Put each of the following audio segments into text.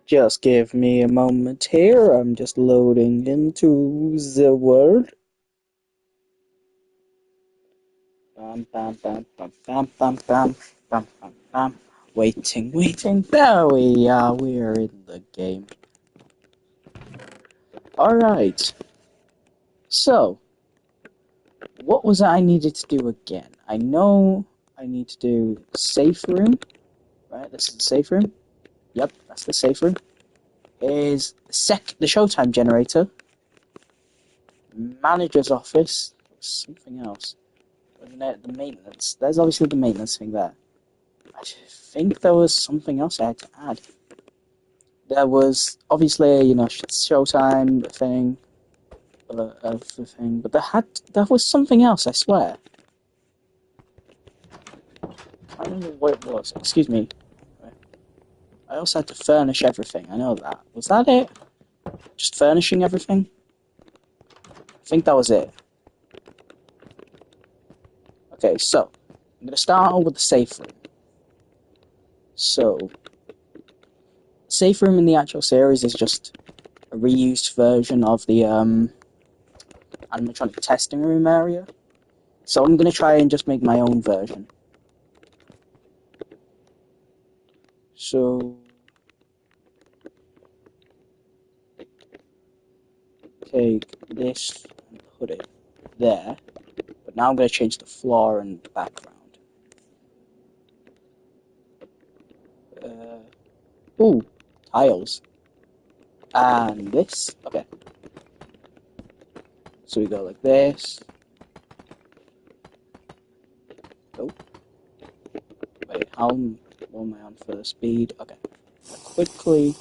Just give me a moment here. I'm just loading into the world. Bam, bam, bam, bam, bam, bam, bam, bam, bam, bam. Waiting, waiting. There we are. We're in the game. Alright. So, what was it I needed to do again? I know I need to do safe room. Right, this is the safe room. Yep, that's the safe room. Is the showtime generator. Manager's office. Something else. The maintenance. There's obviously the maintenance thing there. I think there was something else I had to add. There was obviously, Showtime thing, the thing, but there was something else. I swear. I don't know what it was. Excuse me. I also had to furnish everything. I know that. Was that it? Just furnishing everything? I think that was it. Okay, so I'm gonna start with the safe room. So, safe room in the actual series is just a reused version of the animatronic testing room area. So I'm gonna try and just make my own version. So take this and put it there. But now I'm gonna change the floor and the background. Ooh, tiles. And this. Okay. So we go like this. Oh. Wait, how am I on for the speed? Okay. Quickly.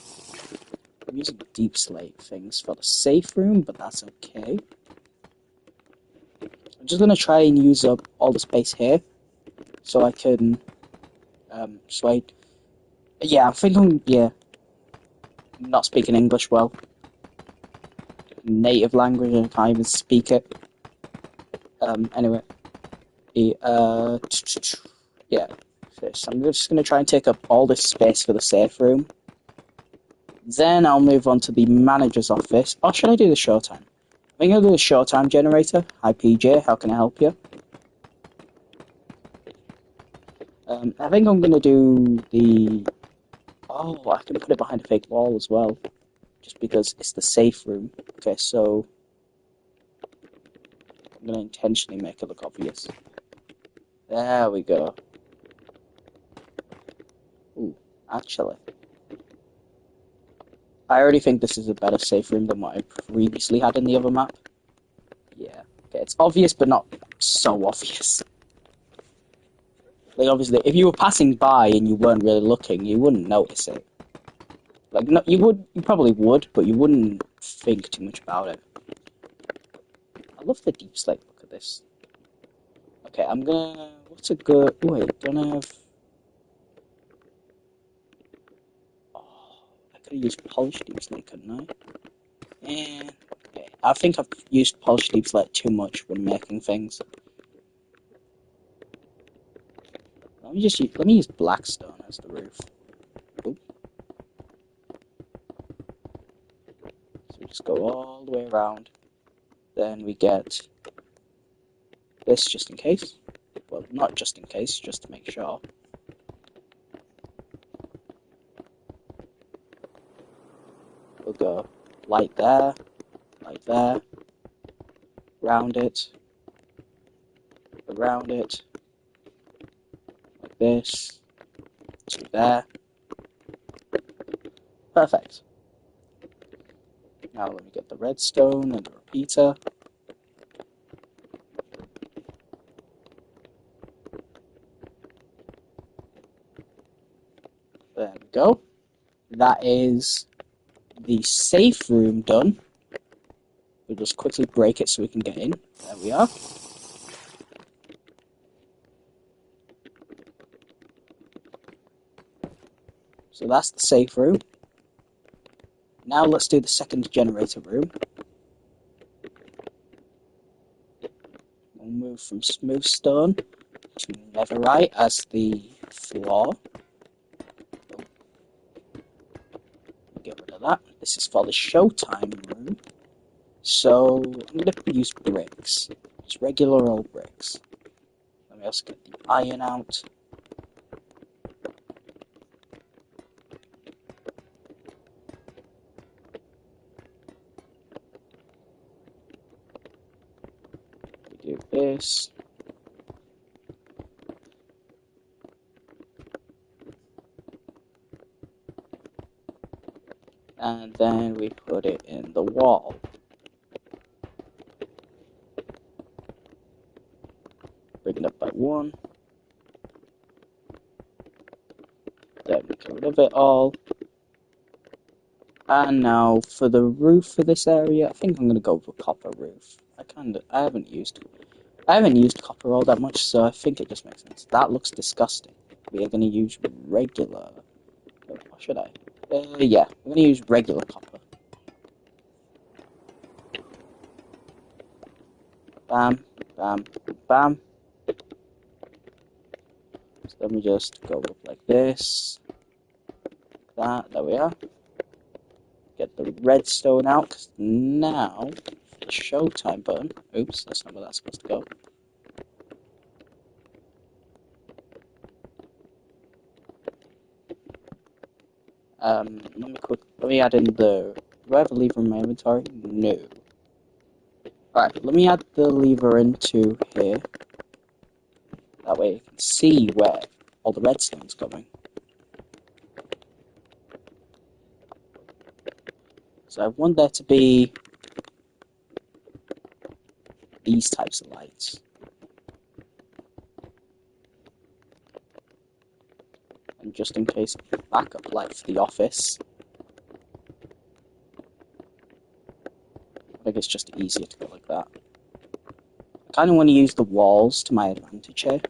I'm using deep slate things for the safe room, but that's okay. I'm just gonna try and use up all the space here, so I can, yeah, I think I'm not speaking English well. Native language, I can't even speak it. Anyway, yeah. So I'm just gonna try and take up all this space for the safe room. Then I'll move on to the manager's office. Or should I do the showtime? I think I'll do the showtime generator. Hi PJ, how can I help you? I think I'm gonna do the... Oh, I can put it behind a fake wall as well. Just because it's the safe room. Okay, so... I'm gonna intentionally make it look obvious. There we go. Ooh, actually. I already think this is a better safe room than what I previously had in the other map. Yeah. Okay, it's obvious, but not so obvious. Like, obviously, if you were passing by and you weren't really looking, you wouldn't notice it. Like, no, you probably would, but you wouldn't think too much about it. I love the deep slate look at this. Okay, I'm gonna... What's a good... Wait, don't I have... Oh, I could have used polished deep slate, couldn't I? Okay. I think I've used polished deep slate too much when making things. Let me use blackstone as the roof. Oop. So we just go all the way around. Then we get this just in case. Well, not just in case, just to make sure. We'll go light there, round it, around it, like this, to there. Perfect. Now let me get the redstone and the repeater. There we go. That is the safe room done. We'll just quickly break it so we can get in. There we are. So that's the safe room. Now let's do the second generator room. We'll move from smooth stone to netherite as the floor. get rid of that. This is for the Showtime room. So I'm going to use bricks. Just regular old bricks. Let me also get the iron out. We do this. And then we put it in the wall. Bring it up by 1. Then we get rid of it all. And now for the roof for this area, I think I'm gonna go with a copper roof. I haven't used copper all that much, so I think it just makes sense. That looks disgusting. We are gonna use regular. Or should I? Yeah, we're gonna use regular copper. Bam, bam, bam. So let me just go up like this. Like that, there we are. Get the redstone out, because now, the Showtime button. Oops, that's not where that's supposed to go. Let me add in the. Do I have a lever in my inventory? No. Alright, let me add the lever into here. That way you can see where all the redstone's going. So I want there to be these types of lights. And just in case, backup light for the office. I think it's just easier to go like that. I kind of want to use the walls to my advantage here.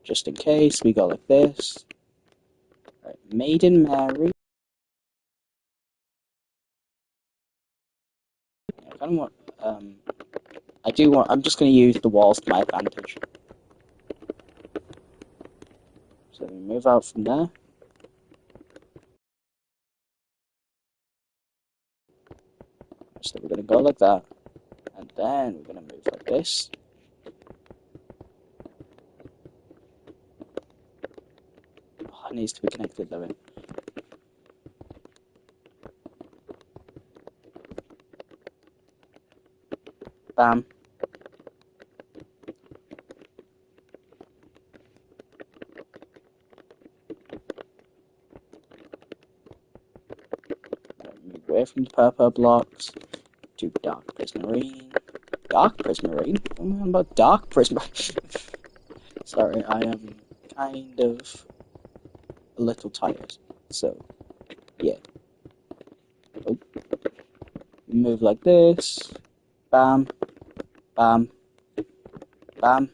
Just in case, we go like this. Right, Maiden Mary. I kind of want, I'm just going to use the walls to my advantage. So we move out from there. So we're going to go like that. And then we're going to move like this. Oh, it needs to be connected though. Bam. Move away from the purple blocks. To dark prismarine. Dark prismarine? What am I about dark prismarine? Sorry, I am kind of a little tired. So, yeah. Oh. Move like this. Bam. Bam. Bam.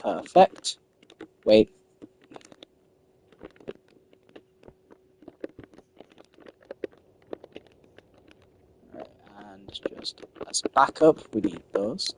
Perfect. Wait. Right, and just as backup, we need those.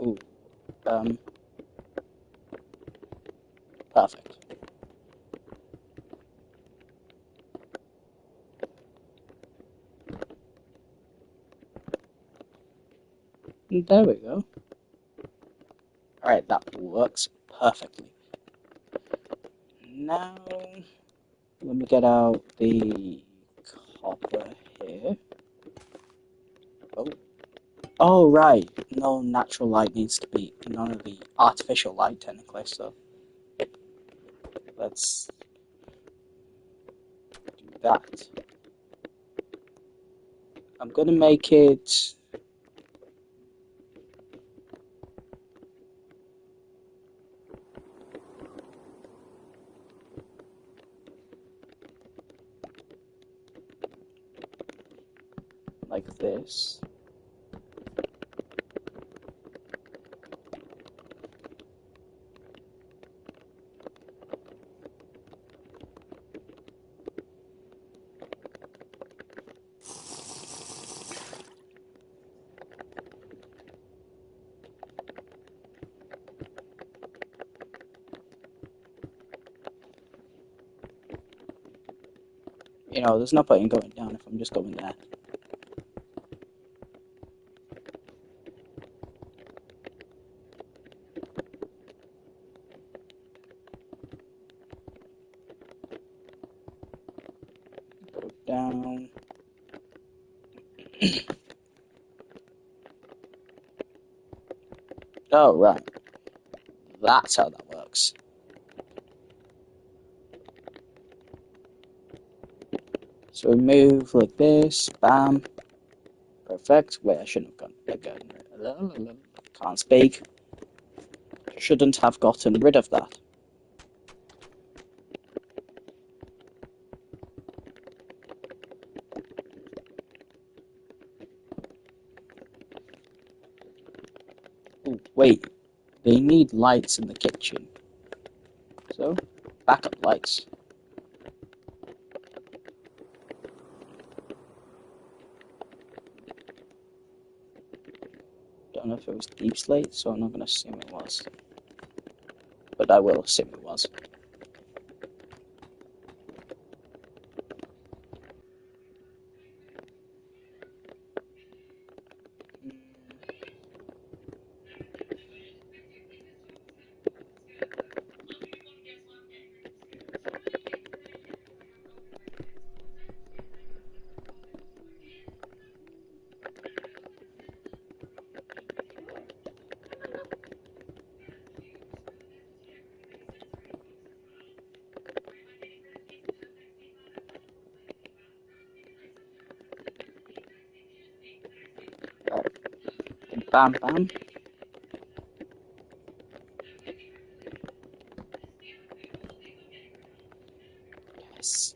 Ooh. Perfect. There we go. Alright, that works perfectly. Now, let me get out the copper here. Oh. Oh, right. No natural light needs to be, none of the artificial light, technically, so let's do that. I'm gonna make it like this. You know, there's no point in going down if I'm just going there. Go down. Oh, right. That's how that works. So we move like this. Bam. Perfect. Wait, I shouldn't have gone again. Can't speak. Shouldn't have gotten rid of that. Ooh, wait. They need lights in the kitchen. So, backup lights. Don't know if it was deep slate, so I'm not going to assume it was. But I will assume it was. Bam, bam. Yes.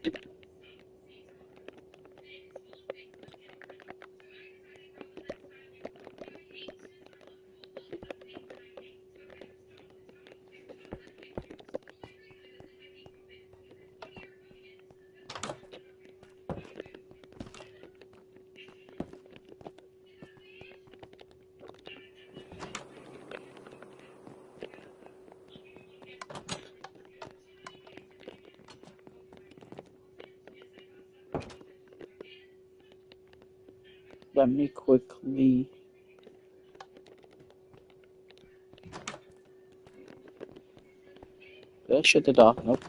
Let me quickly... Did I shut the door? Nope.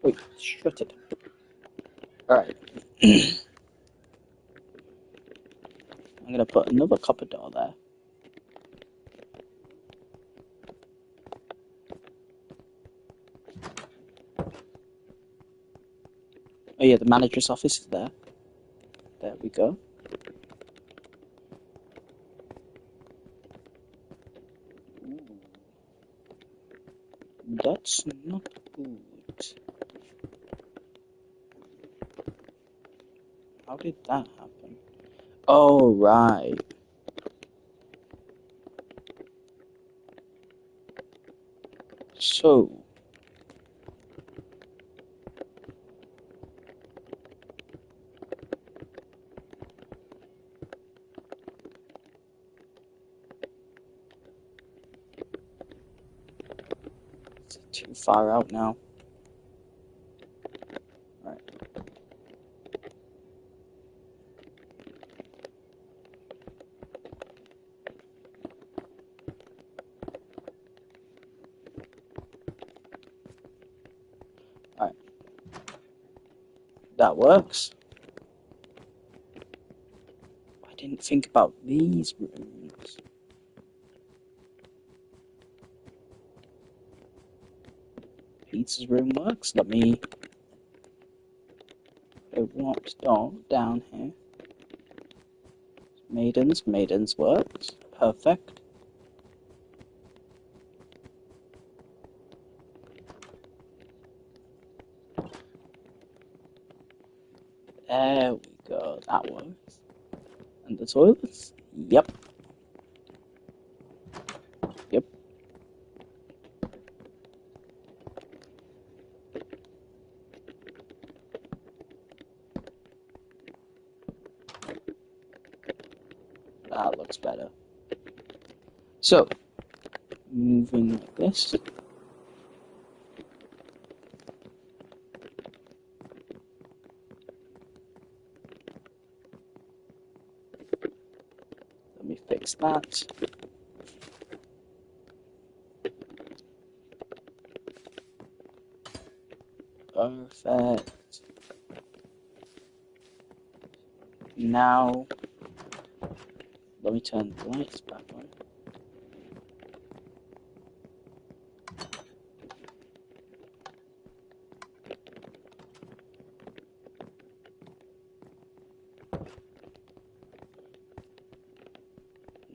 Wait, shut it. Alright. I'm gonna put another copper door there. Oh yeah, the manager's office is there. There we go. Ooh. That's not good. How did that happen? Oh, right. So... It's too far out now. Right. Alright. That works. I didn't think about these rooms. Pizza's room works. Let me a warped door down here. Maidens works. Perfect. There we go, that works. And the toilets? Yep. Yep. That looks better. So, moving like this. Let me fix that. Perfect. Now, let me turn the lights back on.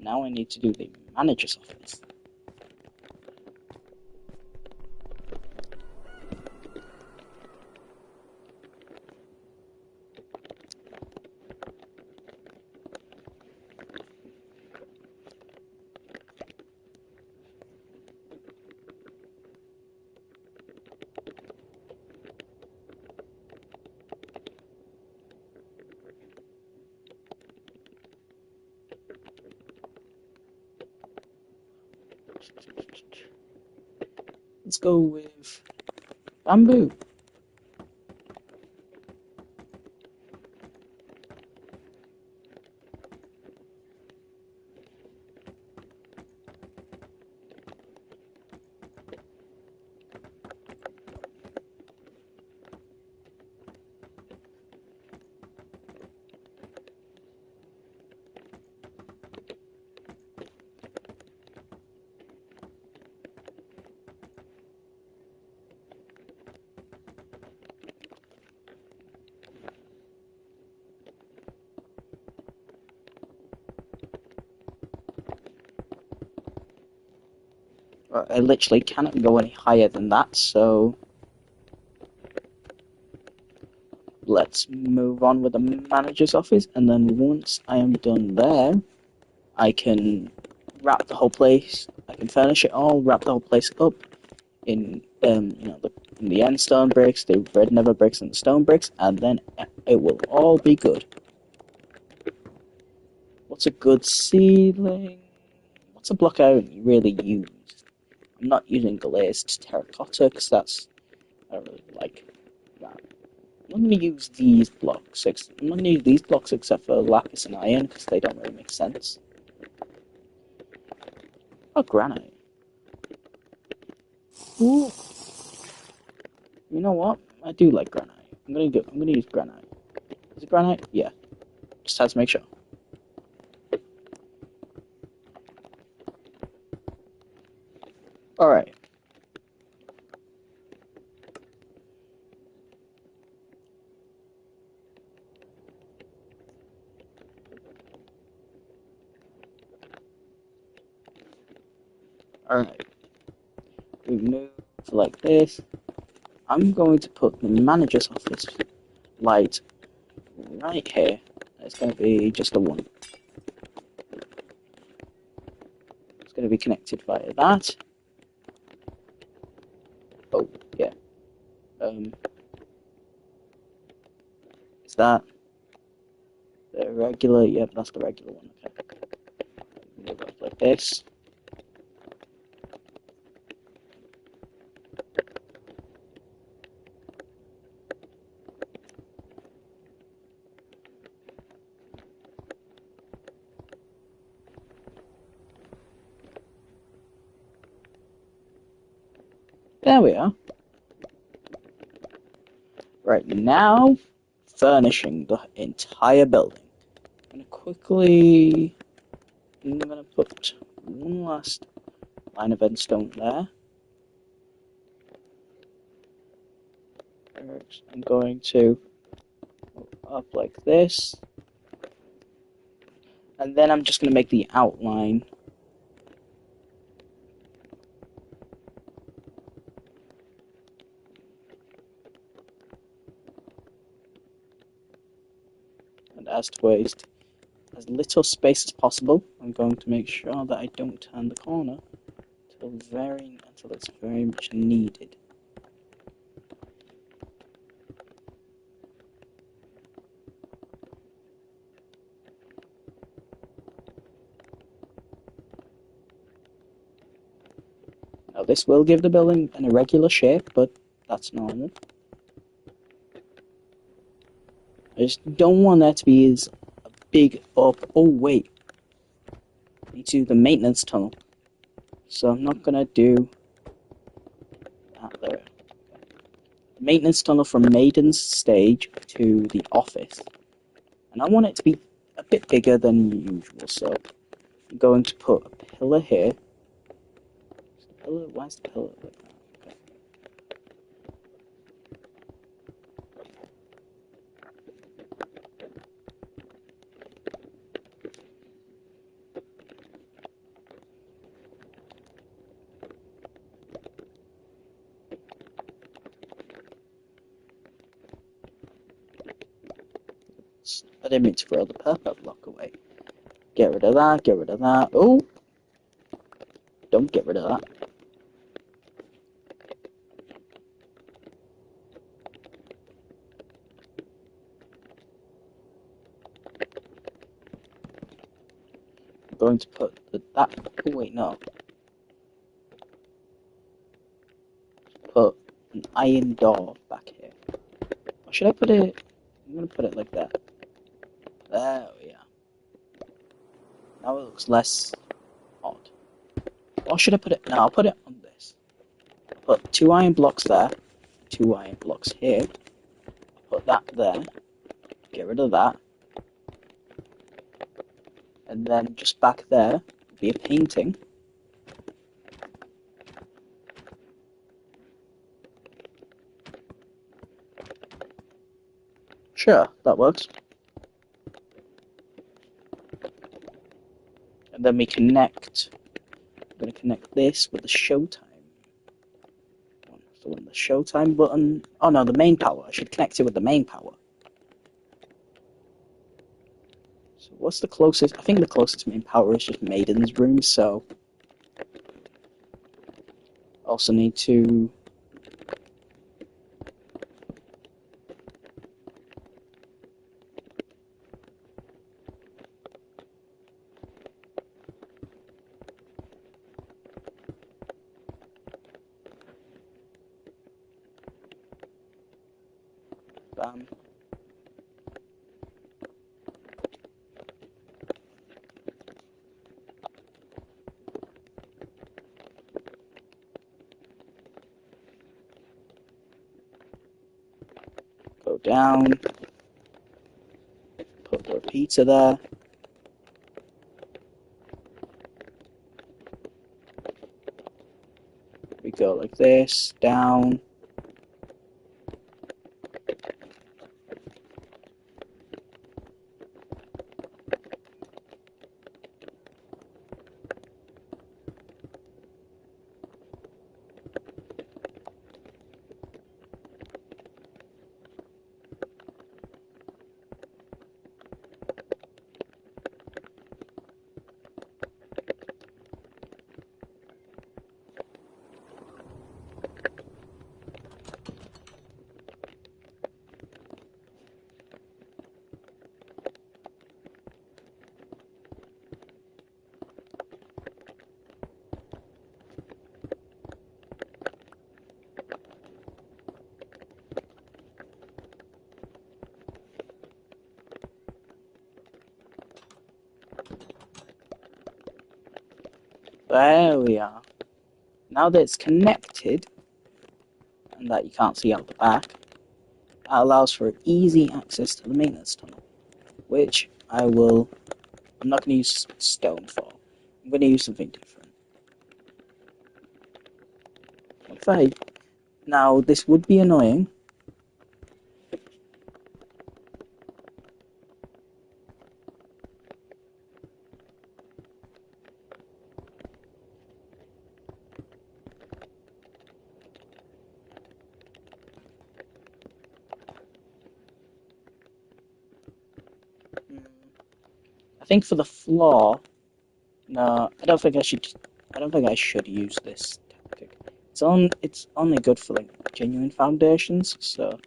Now I need to do the manager's office. Let's go with bamboo. I literally cannot go any higher than that, so let's move on with the manager's office, and then once I am done there, I can wrap the whole place, I can furnish it all, wrap the whole place up in, in the end stone bricks, the red nether bricks, and the stone bricks, and then it will all be good. What's a good ceiling? What's a block I haven't really used? I'm not using glazed terracotta because I don't really like that. I'm going to use these blocks. I'm going to use these blocks except for lapis and iron because they don't really make sense. Oh, granite. Ooh. You know what? I do like granite. I'm gonna use granite. Is it granite? Yeah. Just have to make sure. Alright. Alright. We move like this. I'm going to put the manager's office light right here. It's going to be just a one. It's going to be connected via that. Oh, yeah. Is that the regular? Yep, that's the regular one. Okay. Move it like this. There we are. Right, now furnishing the entire building. I'm gonna put one last line of endstone there. I'm going to up like this. And then I'm just going to make the outline. And as to waste as little space as possible, I'm going to make sure that I don't turn the corner until it's very much needed. Now this will give the building an irregular shape, but that's normal. I just don't want that to be as big up. Oh wait, I need to do the maintenance tunnel. So I'm not gonna do that there. The maintenance tunnel from Maiden's stage to the office. And I want it to be a bit bigger than usual, so I'm going to put a pillar here. Why is the pillar like that? Okay. I didn't mean to throw the purple block away. Get rid of that, get rid of that. Oh! Don't get rid of that. I'm going to put that. Oh, wait, no. Put an iron door back here. Or should I put it? I'm going to put it like that. There we are. Now it looks less odd. Or should I put it? No, I'll put it on this. Put 2 iron blocks there. 2 iron blocks here. Put that there. Get rid of that. And then just back there will be a painting. Sure, that works. And then we connect. I'm going to connect this with the showtime. So the showtime button. Oh no, the main power. I should connect it with the main power. So what's the closest? I think the closest main power is just Maiden's room. So also need to. Bam. Go down. Put the pizza there. We go like this, down. There we are. Now that it's connected, and that you can't see out the back, that allows for easy access to the maintenance tunnel, which I'm not going to use stone for. I'm going to use something different. Now, this would be annoying. I think for the floor, no, I don't think I should. I don't think I should use this tactic. It's only good for like genuine foundations. So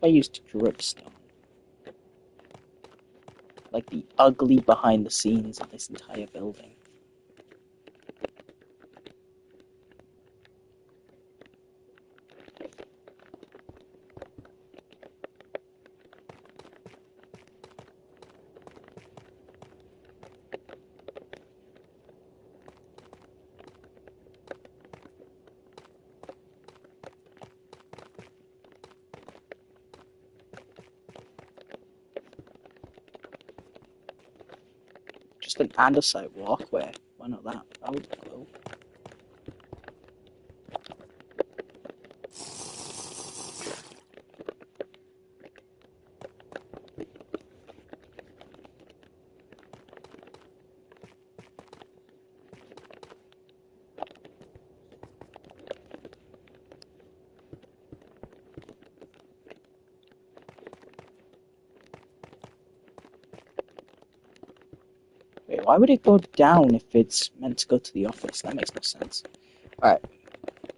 I used dripstone, like the ugly behind the scenes of this entire building. Just an andesite walkway. Why not that? That would be cool. Wait, why would it go down if it's meant to go to the office? That makes no sense. Alright,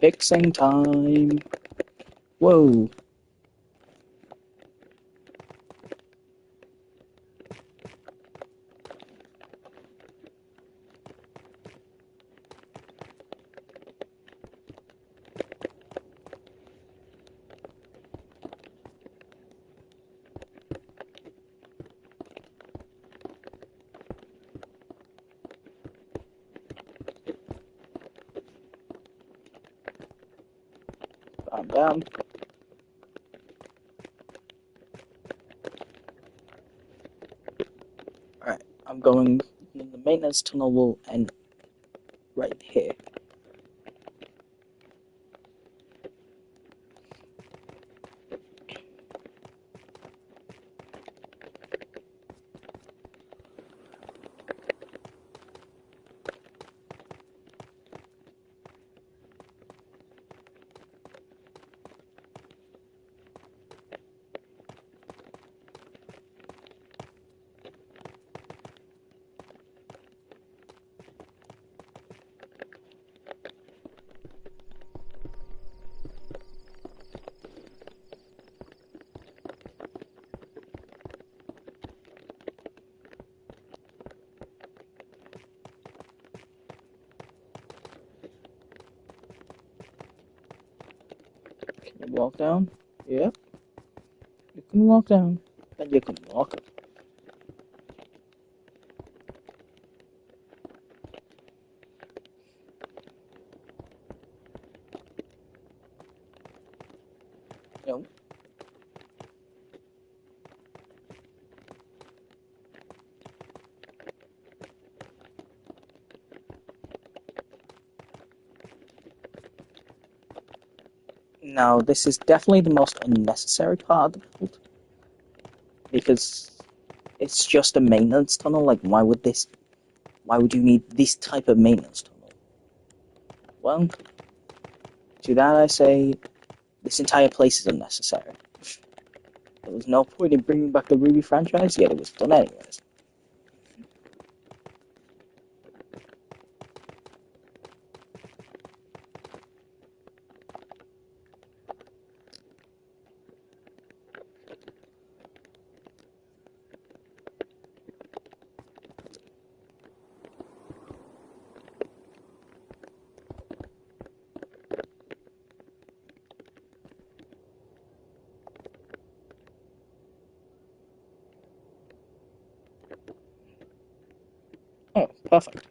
fixing time. Whoa. Calm down. Alright, I'm going. The maintenance tunnel will end right here. Can you walk down? Yeah, you can walk down. Then you can walk up. No. Now, this is definitely the most unnecessary part of the build. Because it's just a maintenance tunnel. Like, why would you need this type of maintenance tunnel? Well, to that I say, this entire place is unnecessary. There was no point in bringing back the Ruby franchise, yet it was done anyways. Oh, perfect.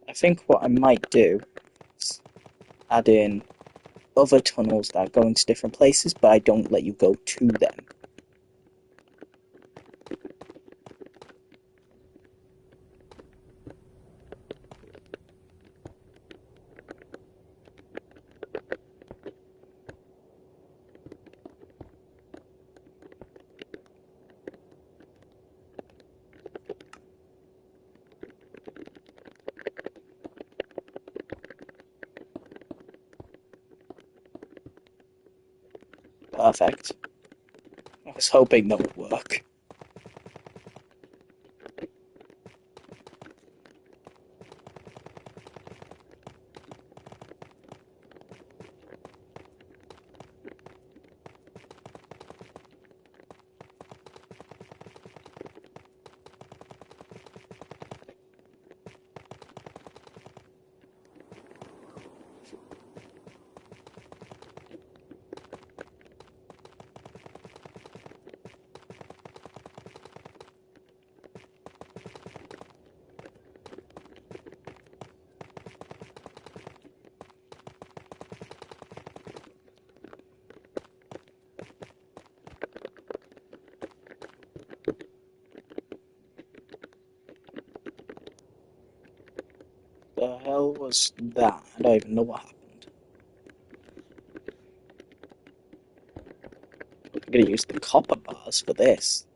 I think what I might do is add in other tunnels that go into different places, but I don't let you go to them. perfect. I was hoping that would work. The hell was that? I don't even know what happened. I'm gonna use the copper bars for this.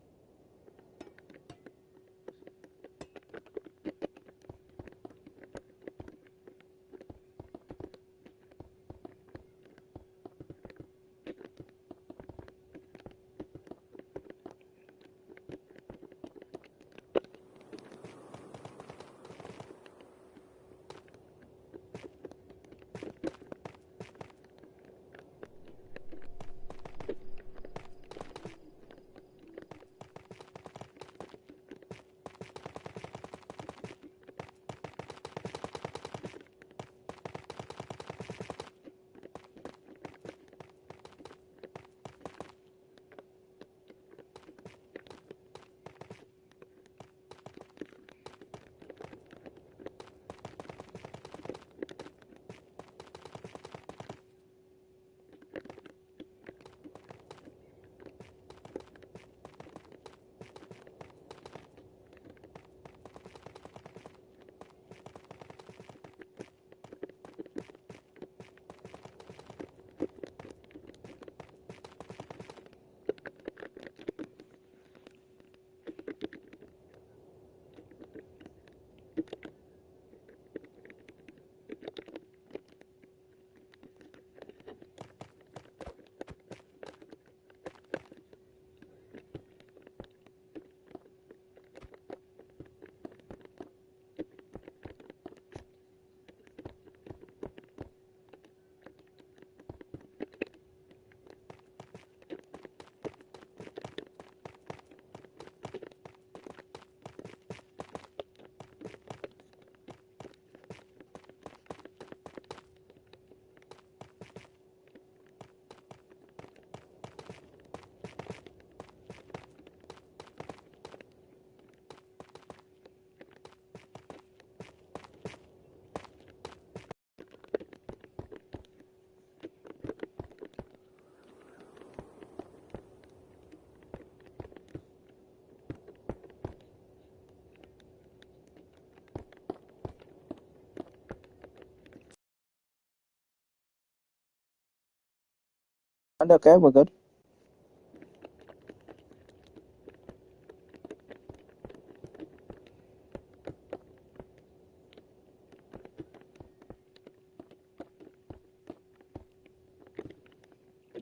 And okay, we're good.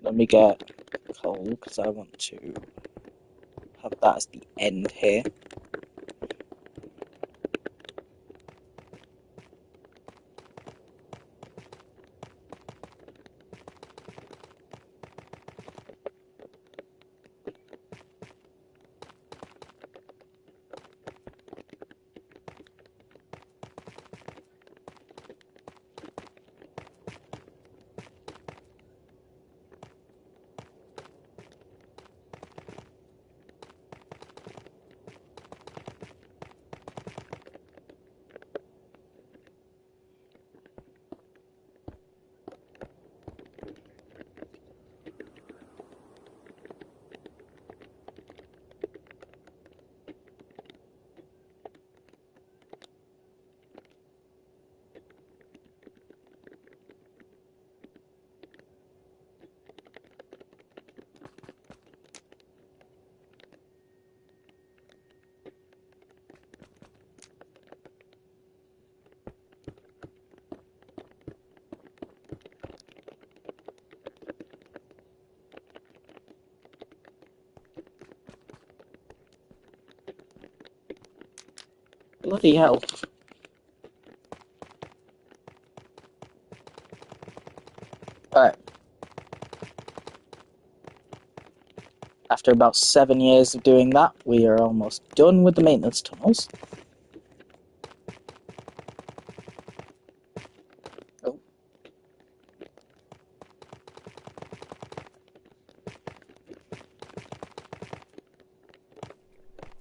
Let me get coal because I want to have that as the end here. Bloody hell. Alright. After about 7 years of doing that, we are almost done with the maintenance tunnels. Oh.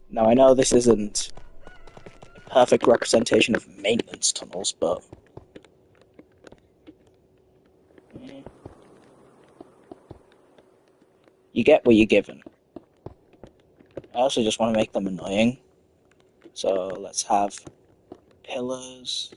Now, I know this isn't a perfect representation of maintenance tunnels, but... you get what you're given. I also just want to make them annoying. So let's have pillars.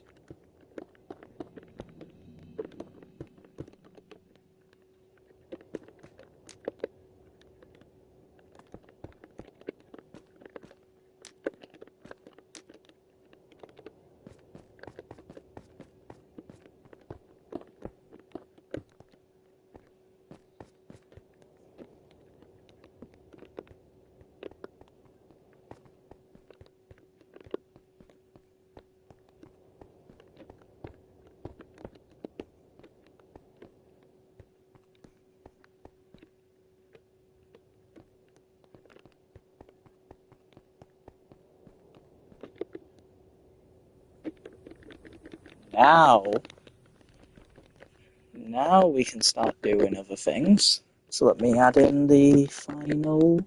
Now we can start doing other things. So let me add in the final...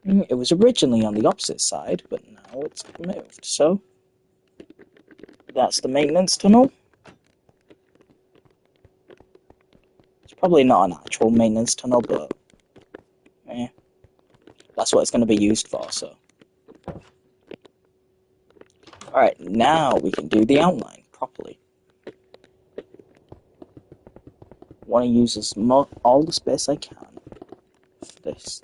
It was originally on the opposite side, but now it's moved. So that's the maintenance tunnel. It's probably not an actual maintenance tunnel, but that's what it's going to be used for, so. Alright, now we can do the outline properly. Want to use all the space I can for this.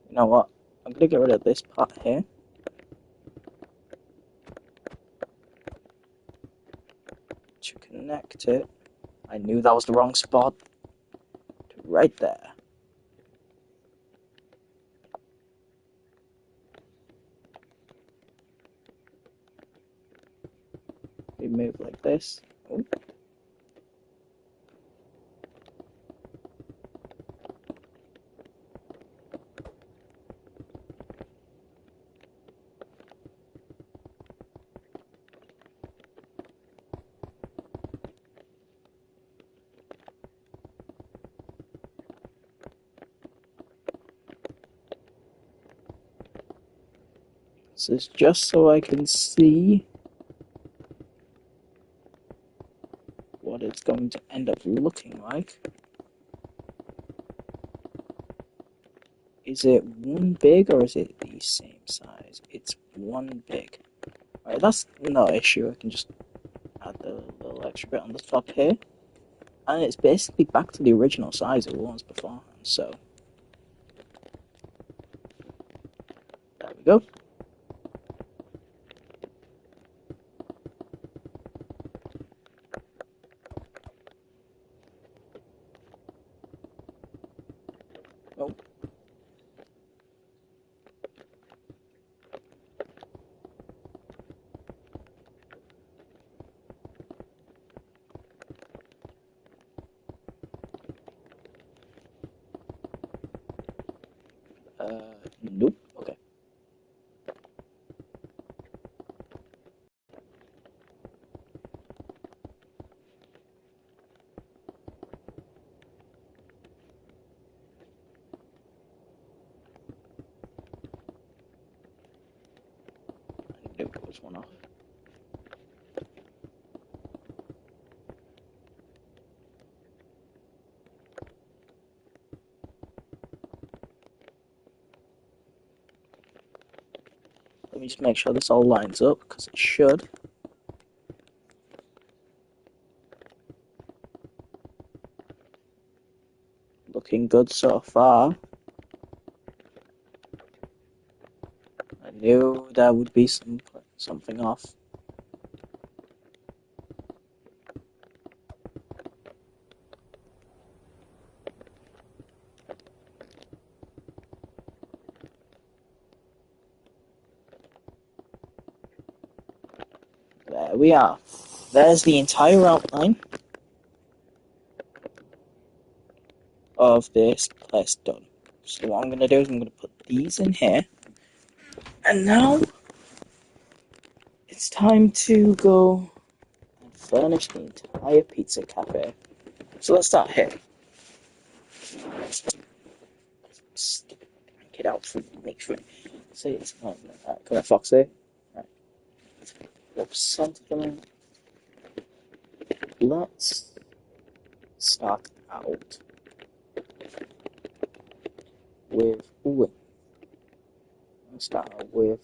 You know what? I'm going to get rid of this part here. To connect it. I knew that was the wrong spot. To right there. We move like this. Oh. This is just so I can see what it's going to end up looking like. Is it one big or is it the same size? It's one big. Alright, that's no issue. I can just add the little extra bit on the top here. And it's basically back to the original size it was beforehand, so. There we go. Oh. close one off. Let me just make sure this all lines up, because it should. Looking good so far. I knew there would be something off. There we are. There's the entire outline of this place done. So what I'm going to do is I'm going to put these in here. And now it's time to go and furnish the entire pizza cafe. So let's start here. Get out for make sure. See, it's not. Come on, Foxy. Right. Something. Let's start out with. Ooh. Let's start out with.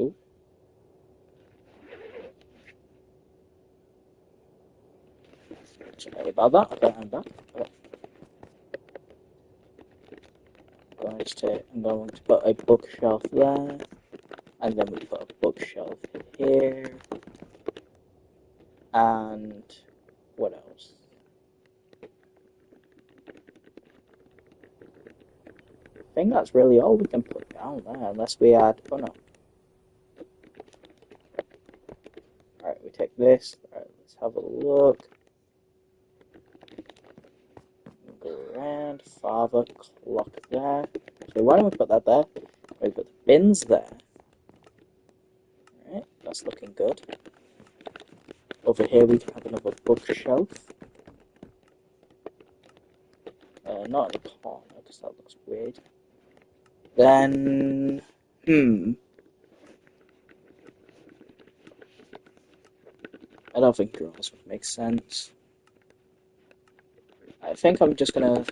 Ooh. Sorry about that. Okay, I'm back. Okay. I'm going to put a bookshelf there, and then we put a bookshelf here, and what else? I think that's really all we can put down there, unless we add. Oh no. Alright, we take this. Alright, let's have a look. Go around. Father clock there. So why don't we put that there? We put the bins there. Alright, that's looking good. Over here we have another bookshelf. Not in the corner, because that looks weird. Then, I don't think drawers would make sense. I think I'm just gonna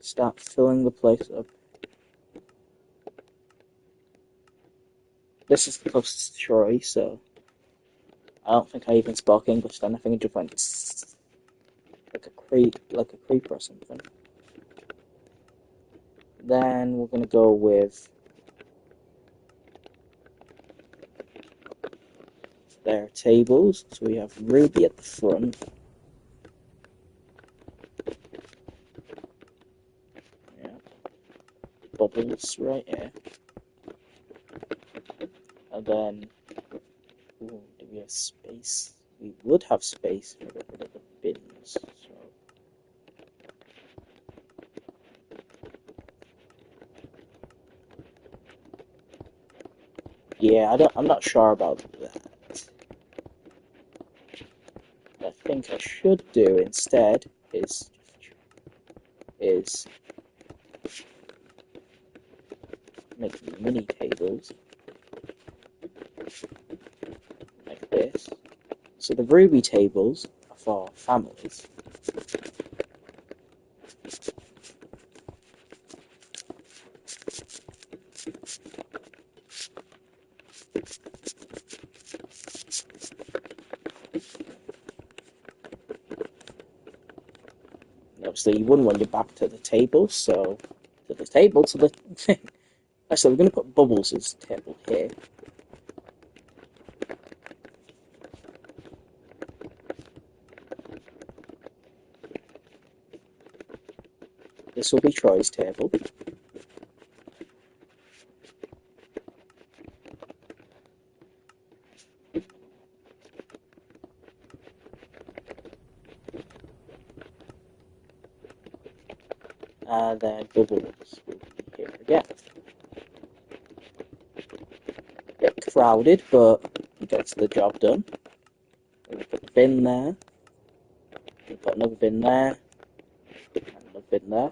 start filling the place up. This is the closest choice, so I don't think I even spoke English then. I think it just went like a creep or something. Then we're gonna go with their tables. So we have Ruby at the front. Yeah. Bubbles right here. And then, ooh, do we have space? We would have space for the bins. So. Yeah, I'm not sure about that. What I think I should do instead is make mini tables like this. So the Ruby tables are for families. Obviously, you wouldn't want your back to the table, so to the thing. So we're going to put Bubbles' table here. This will be Troy's table. Then Bubbles will be here again. A bit crowded, but he gets the job done. We'll put the bin there. We'll put another bin there. And another bin there.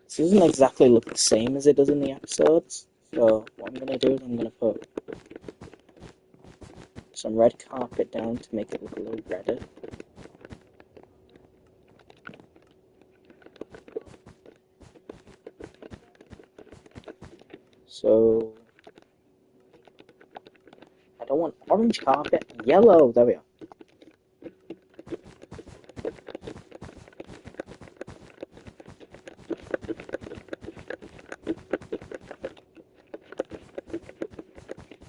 This doesn't exactly look the same as it does in the episodes. So what I'm going to do is I'm going to put some red carpet down to make it look a little redder. So I don't want orange carpet, yellow, there we are.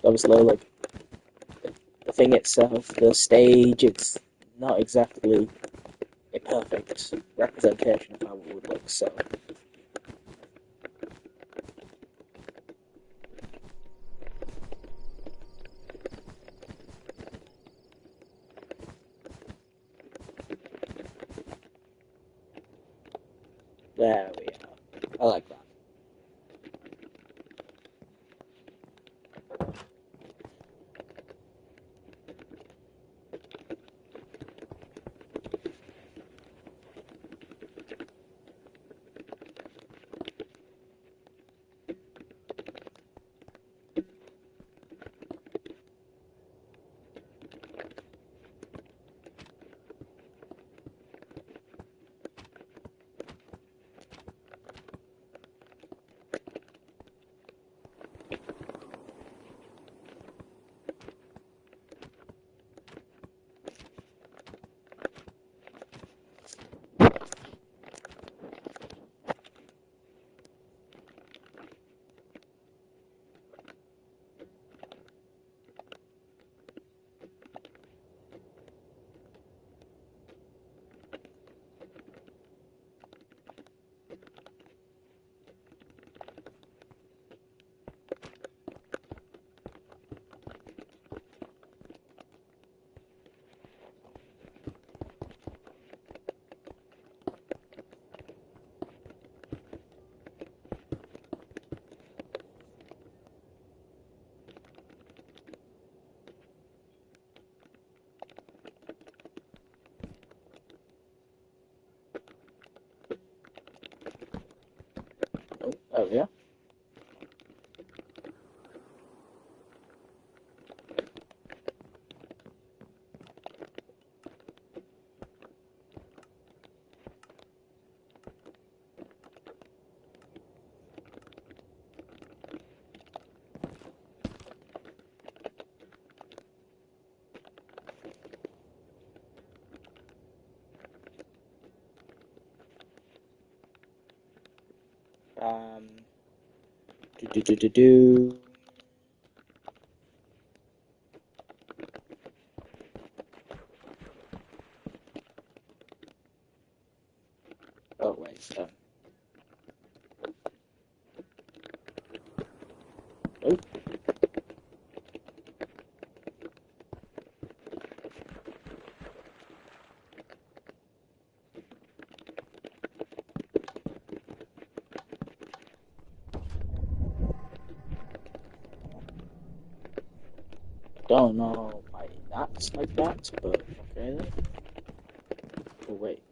Obviously, like, the thing itself, the stage, it's not exactly a perfect representation of how it would look, so. There we are. I like that. Oh yeah. Um, do. Oh wait. Oh. Don't know why that's like that, but okay then. Oh wait.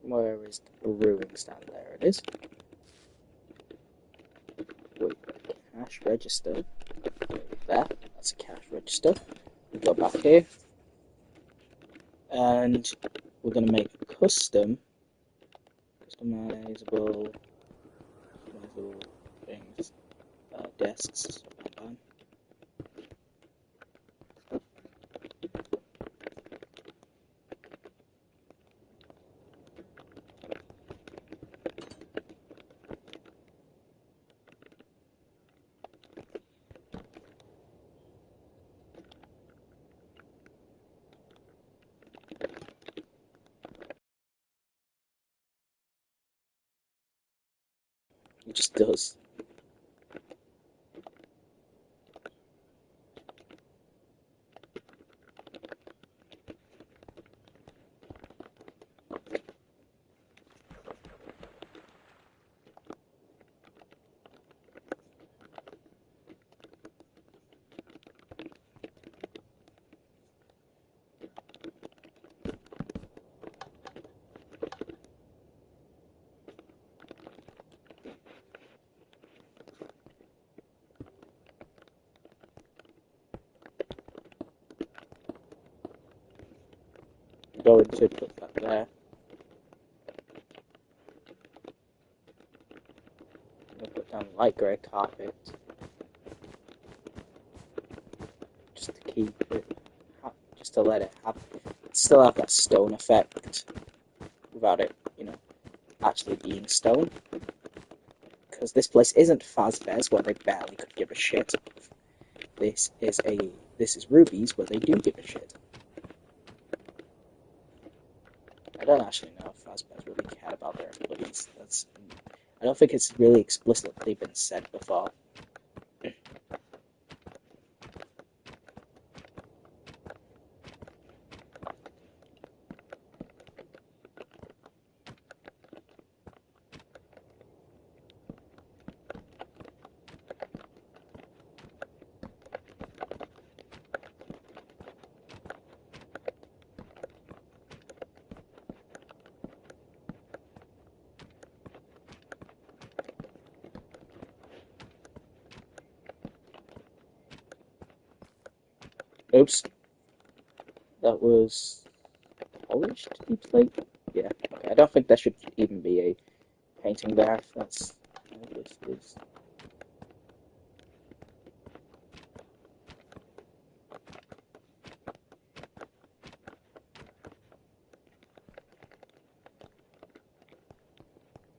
Where is the brewing stand? There it is. Wait, cash register. Wait, there. That's a cash register. We go back here. And we're going to make customizable things, desks. It just does. Going to put that there. I'm gonna put down light grey carpet just to keep it, just to let it have, still have that stone effect without it, actually being stone. Because this place isn't Fazbear's where they barely could give a shit. This is Ruby's where they do give a shit. I don't actually know if Fazbear's really cared about their employees. I don't think it's really explicitly been said before. Oops. That was polished deep slate? Yeah, okay. I don't think there should even be a painting there. If that's how this is.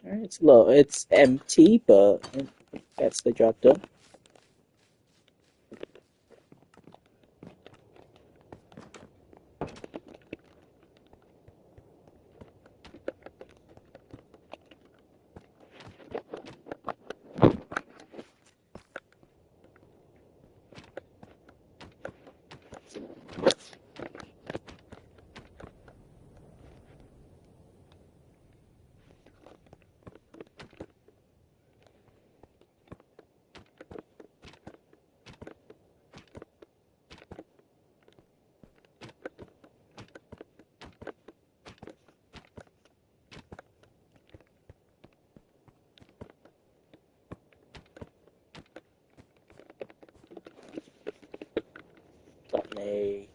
Alright, it's low. It's empty, but it gets the job done. Let me.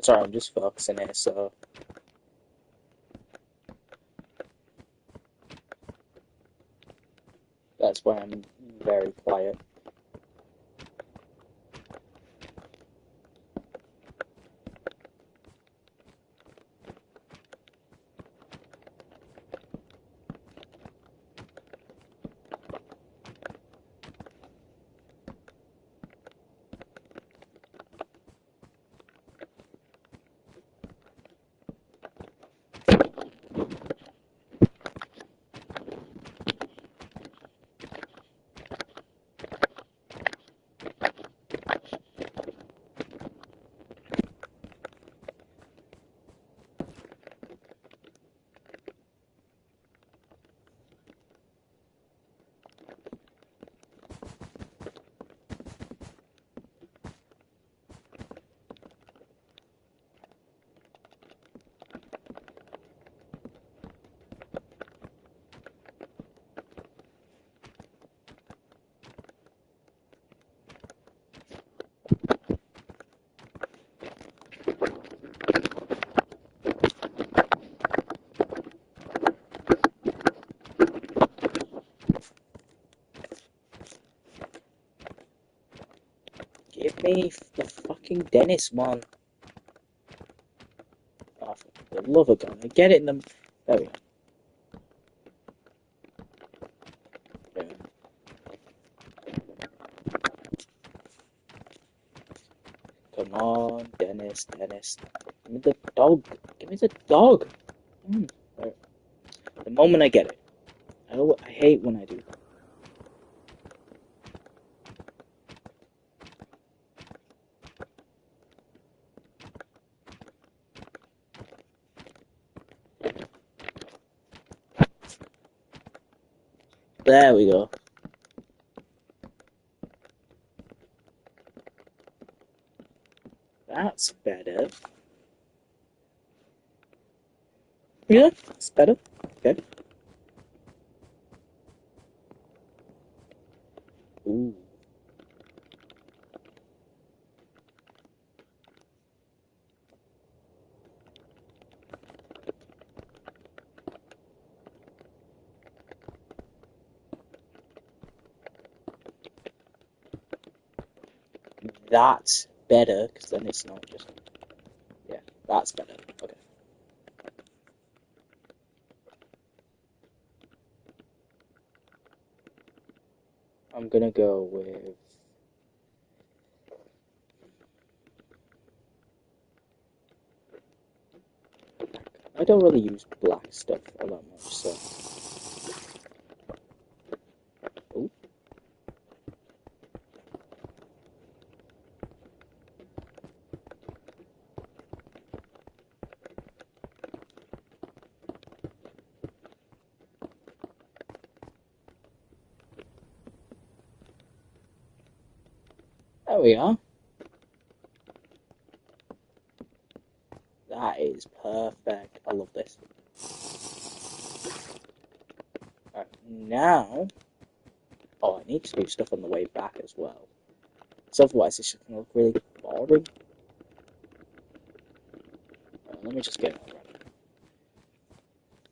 Sorry, I'm just focusing here, so. That's why I'm very quiet. me the fucking dentist one. Oh, for the love of God. I get it in the... There we go. There we go. Come on, Dennis. Give me the dog. Give me the dog. There. The moment I get it. Oh, I hate when I do that. There we go. That's better. Yeah, it's better. Okay. Ooh. That's better, because then it's not just... Yeah, that's better. Okay. I'm gonna go with... I don't really use black stuff all that much, so... Ooh. There we are. That is perfect. I love this. Alright, now... Oh, I need to do stuff on the way back as well. So otherwise it's just going to look really boring. Right, let me just get it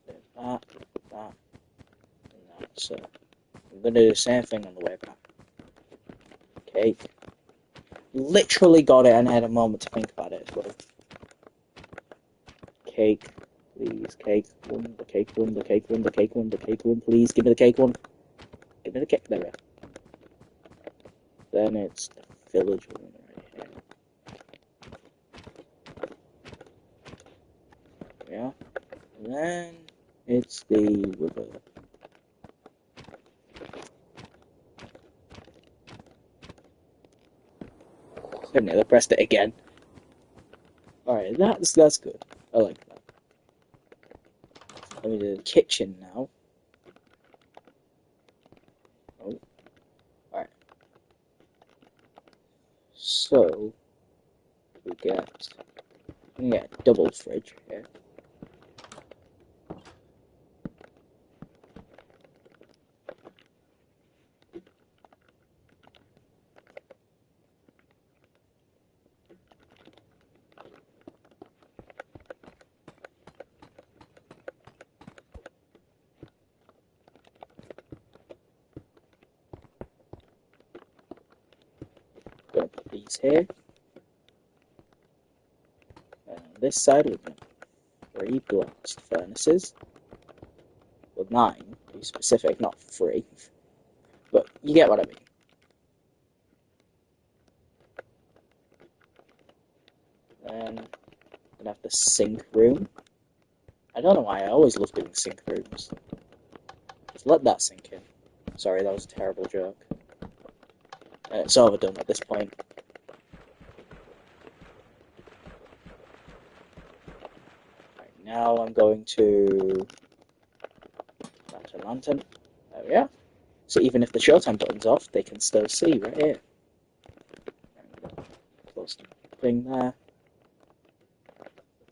ready. That, and that. So, I'm going to do the same thing on the way back. Cake. Literally got it and I had a moment to think about it as well. Cake. Please, cake one, the cake one, the cake one, the cake one, the cake one, please, give me the cake one. Give me the cake, there we are. Then it's the village one right here. Yeah. And then it's the river. I nearly pressed it again. Alright, that's good. I like that. Let me do the kitchen now. Oh. Alright. So we get a double fridge here. Gonna put these here. And on this side we're gonna put 3 blast furnaces. Well, 9 to be specific, not 3. But you get what I mean. Then I'm gonna have the sink room. I don't know why I always love doing sink rooms. Just let that sink in. Sorry, that was a terrible joke. It's overdone at this point. Right, now I'm going to lantern. There we are. So even if the showtime button's off, they can still see right here. Close the thing there.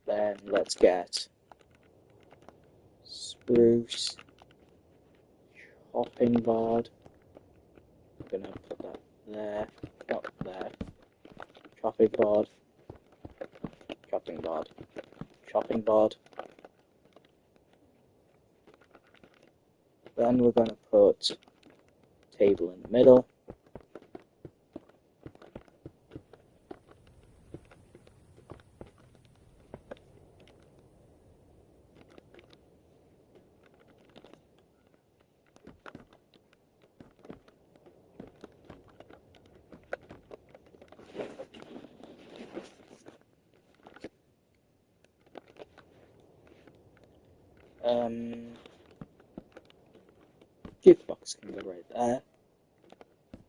Then let's get spruce chopping board. I'm gonna put that there, not there. Chopping board, chopping board, chopping board. Then we're gonna put table in the middle. Jukebox can go right there.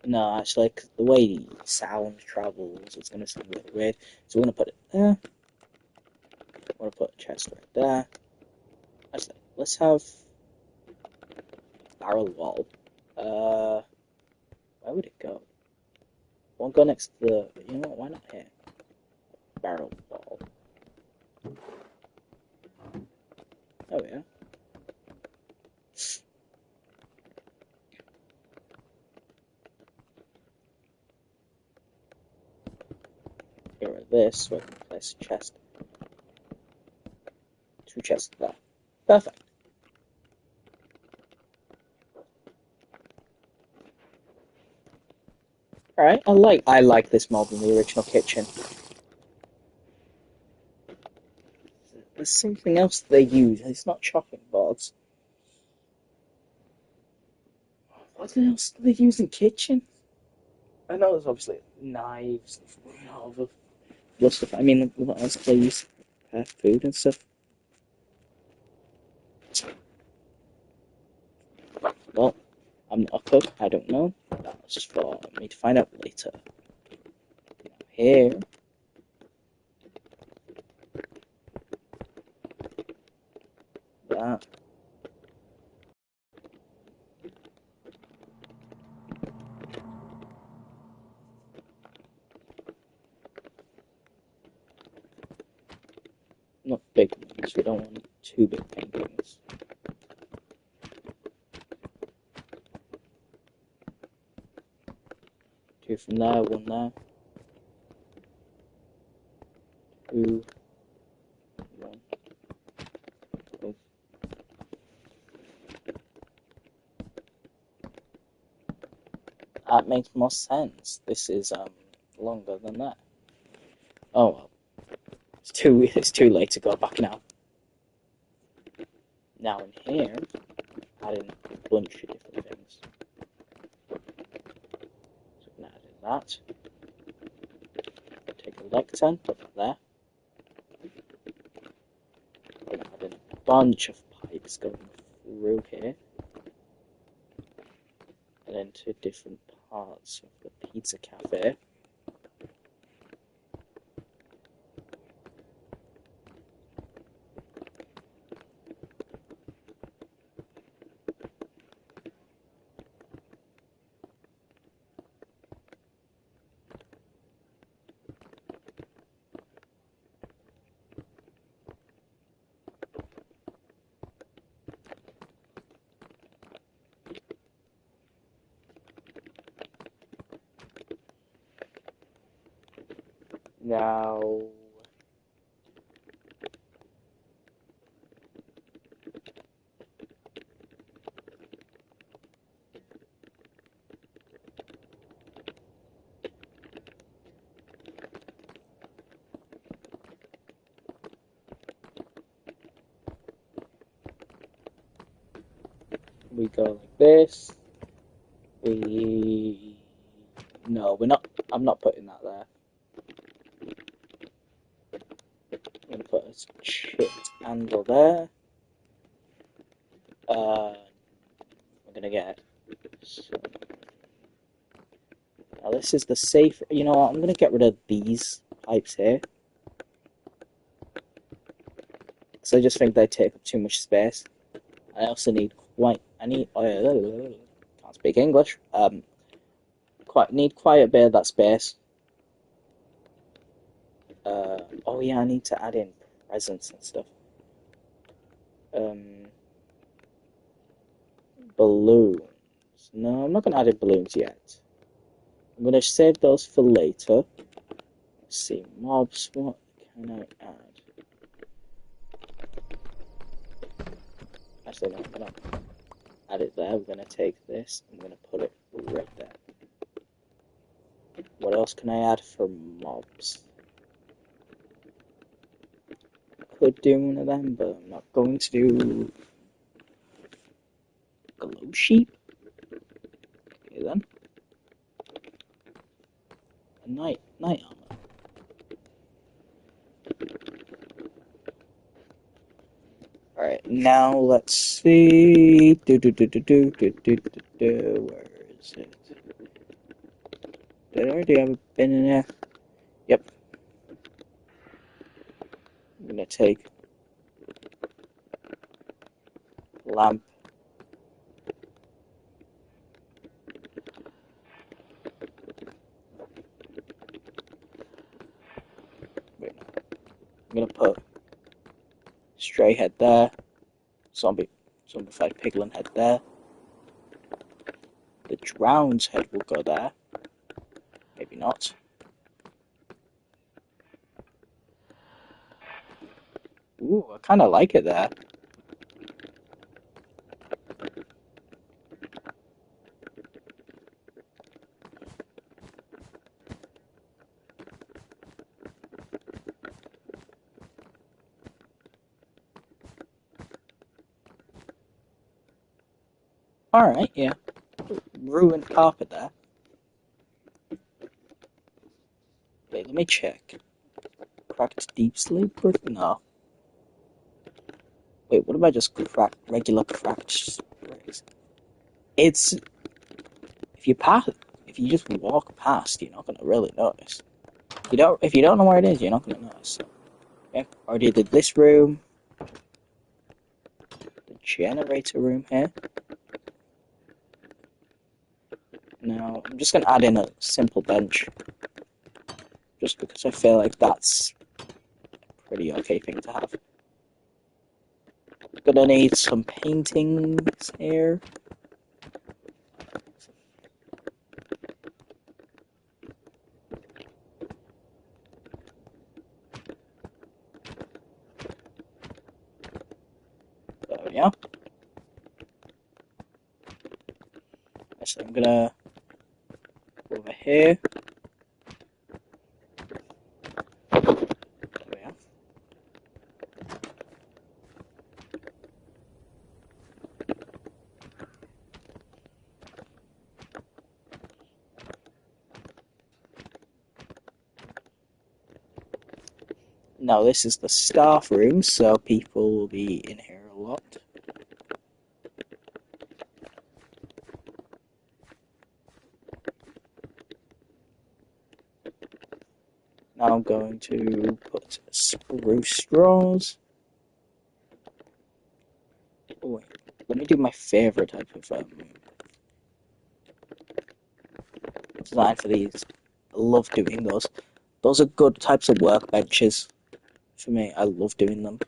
No, actually, 'cause the way the sound travels, it's going to sound a little weird. So we're going to put it there. We're going to put a chest right there. Actually, let's have barrel wall. Where would it go? Won't go next to the. You know what? Why not here? Barrel wall. Oh yeah. Get rid of this so I can place a chest. 2 chests there. Perfect. Alright, I like this mob in the original kitchen. There's something else they use. It's not chopping boards. What else do they use in kitchen? I know there's obviously knives and other stuff. I mean, what else do they use? Food and stuff. Well, I'm not a cook. I don't know. That's just for me to find out later. Here. That. Not big ones. We don't want 2 big paintings. 2 from there, 1 there. 2, 1. Oh. That makes more sense. This is longer than that. Oh well. It's too late to go back now. Now in here, add in a bunch of different things. So we can add in that. Take a lectern, put it there. We're going to add in a bunch of pipes going through here. And into different parts of the Pizza-Café. Now, we go like this. No, we're not. I'm not putting that there. I'm gonna put a chipped handle there. We're gonna get. So, now this is the safe. You know what? I'm gonna get rid of these pipes here. Because I just think they take up too much space. I also need quite. Can't speak English. Need quite a bit of that space. Oh yeah, I need to add in presents and stuff. Balloons. No, I'm not gonna add in balloons yet. I'm gonna save those for later. Let's see, mobs. What can I add? Actually, no, I'm gonna add it there. We're gonna take this. I'm gonna put it right there. What else can I add for mobs? Could do one of them, but I'm not going to do glow sheep. Okay then. A night armor. Alright, now let's see. Where is it? Did I already have a bin in there? Yep. I'm gonna take lamp. Wait, no. I'm gonna put stray head there. Zombified piglin head there. The drown's head will go there. Maybe not. Ooh, I kind of like it there. Alright, yeah. Ruined carpet there. Wait, let me check. Cracked deep sleep brick? No. Wait, what if I just crack regular cracked bricks? It's if you just walk past, you're not gonna really notice. If you don't know where it is, you're not gonna notice. So, yeah, already did this room, the generator room here. Now I'm just gonna add in a simple bench, just because I feel like that's a pretty okay thing to have. Gonna need some paintings here. There we are. So I'm gonna go over here. There we are. Now this is the staff room, so people will be in here a lot. Now I'm going to put spruce straws. Oh wait, let me do my favourite type of design for these. I love doing those. Those are good types of workbenches for me. I love doing them.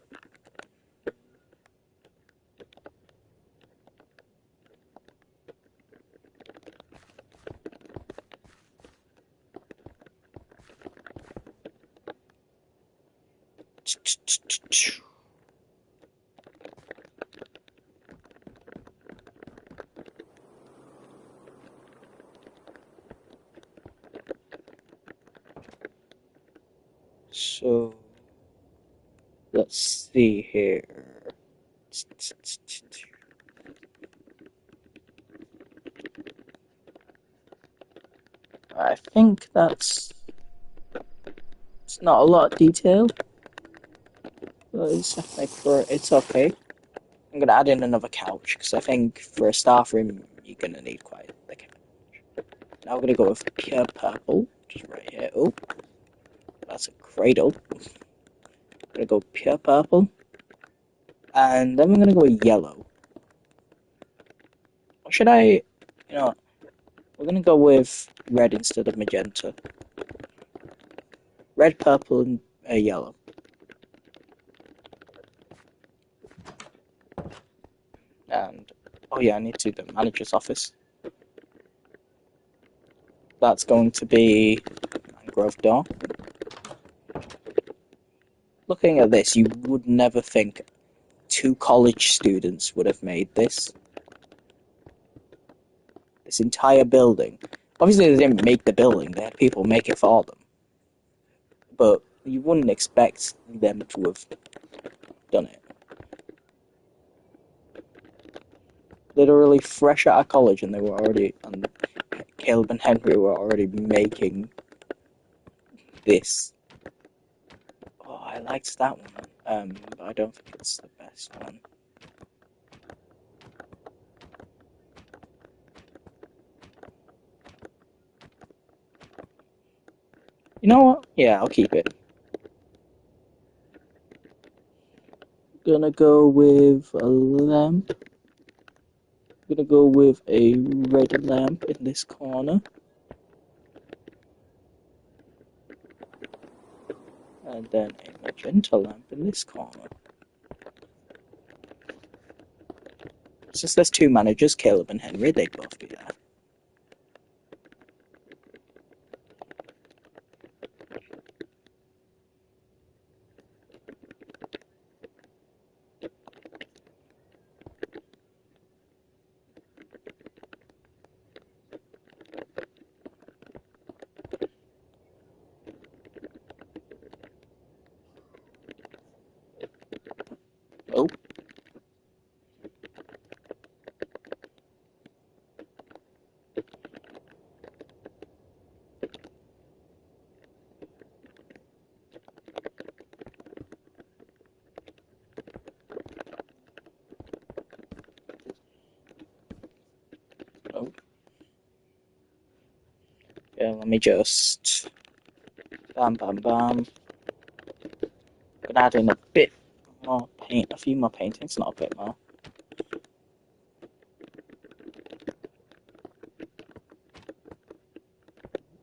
So let's see here. I think it's not a lot of detail, but it's okay. I'm gonna add in another couch because I think for a staff room you're gonna need quite a couch. Now we're gonna go with pure purple, just right here. Oh, that's a cradle. I'm gonna go pure purple, and then we're gonna go yellow. Or should I? You know, we're gonna go with red instead of magenta. Red, purple, and yellow. And oh yeah, I need to do the manager's office. That's going to be mangrove door. Looking at this, you would never think 2 college students would have made this. This entire building. Obviously, they didn't make the building, they had people make it for them. But you wouldn't expect them to have done it. Literally fresh out of college, and Caleb and Henry were already making this. Oh, I liked that one. But I don't think it's the best one. You know what? Yeah, I'll keep it. Gonna go with a lamp. Gonna go with a red lamp in this corner. And then a magenta lamp in this corner. Since there's two managers, Caleb and Henry, they'd both be there. Oh. Oh. Yeah, let me just... Bam, bam, bam. Gonna add in a bit more paint, a few more paintings, not a bit more.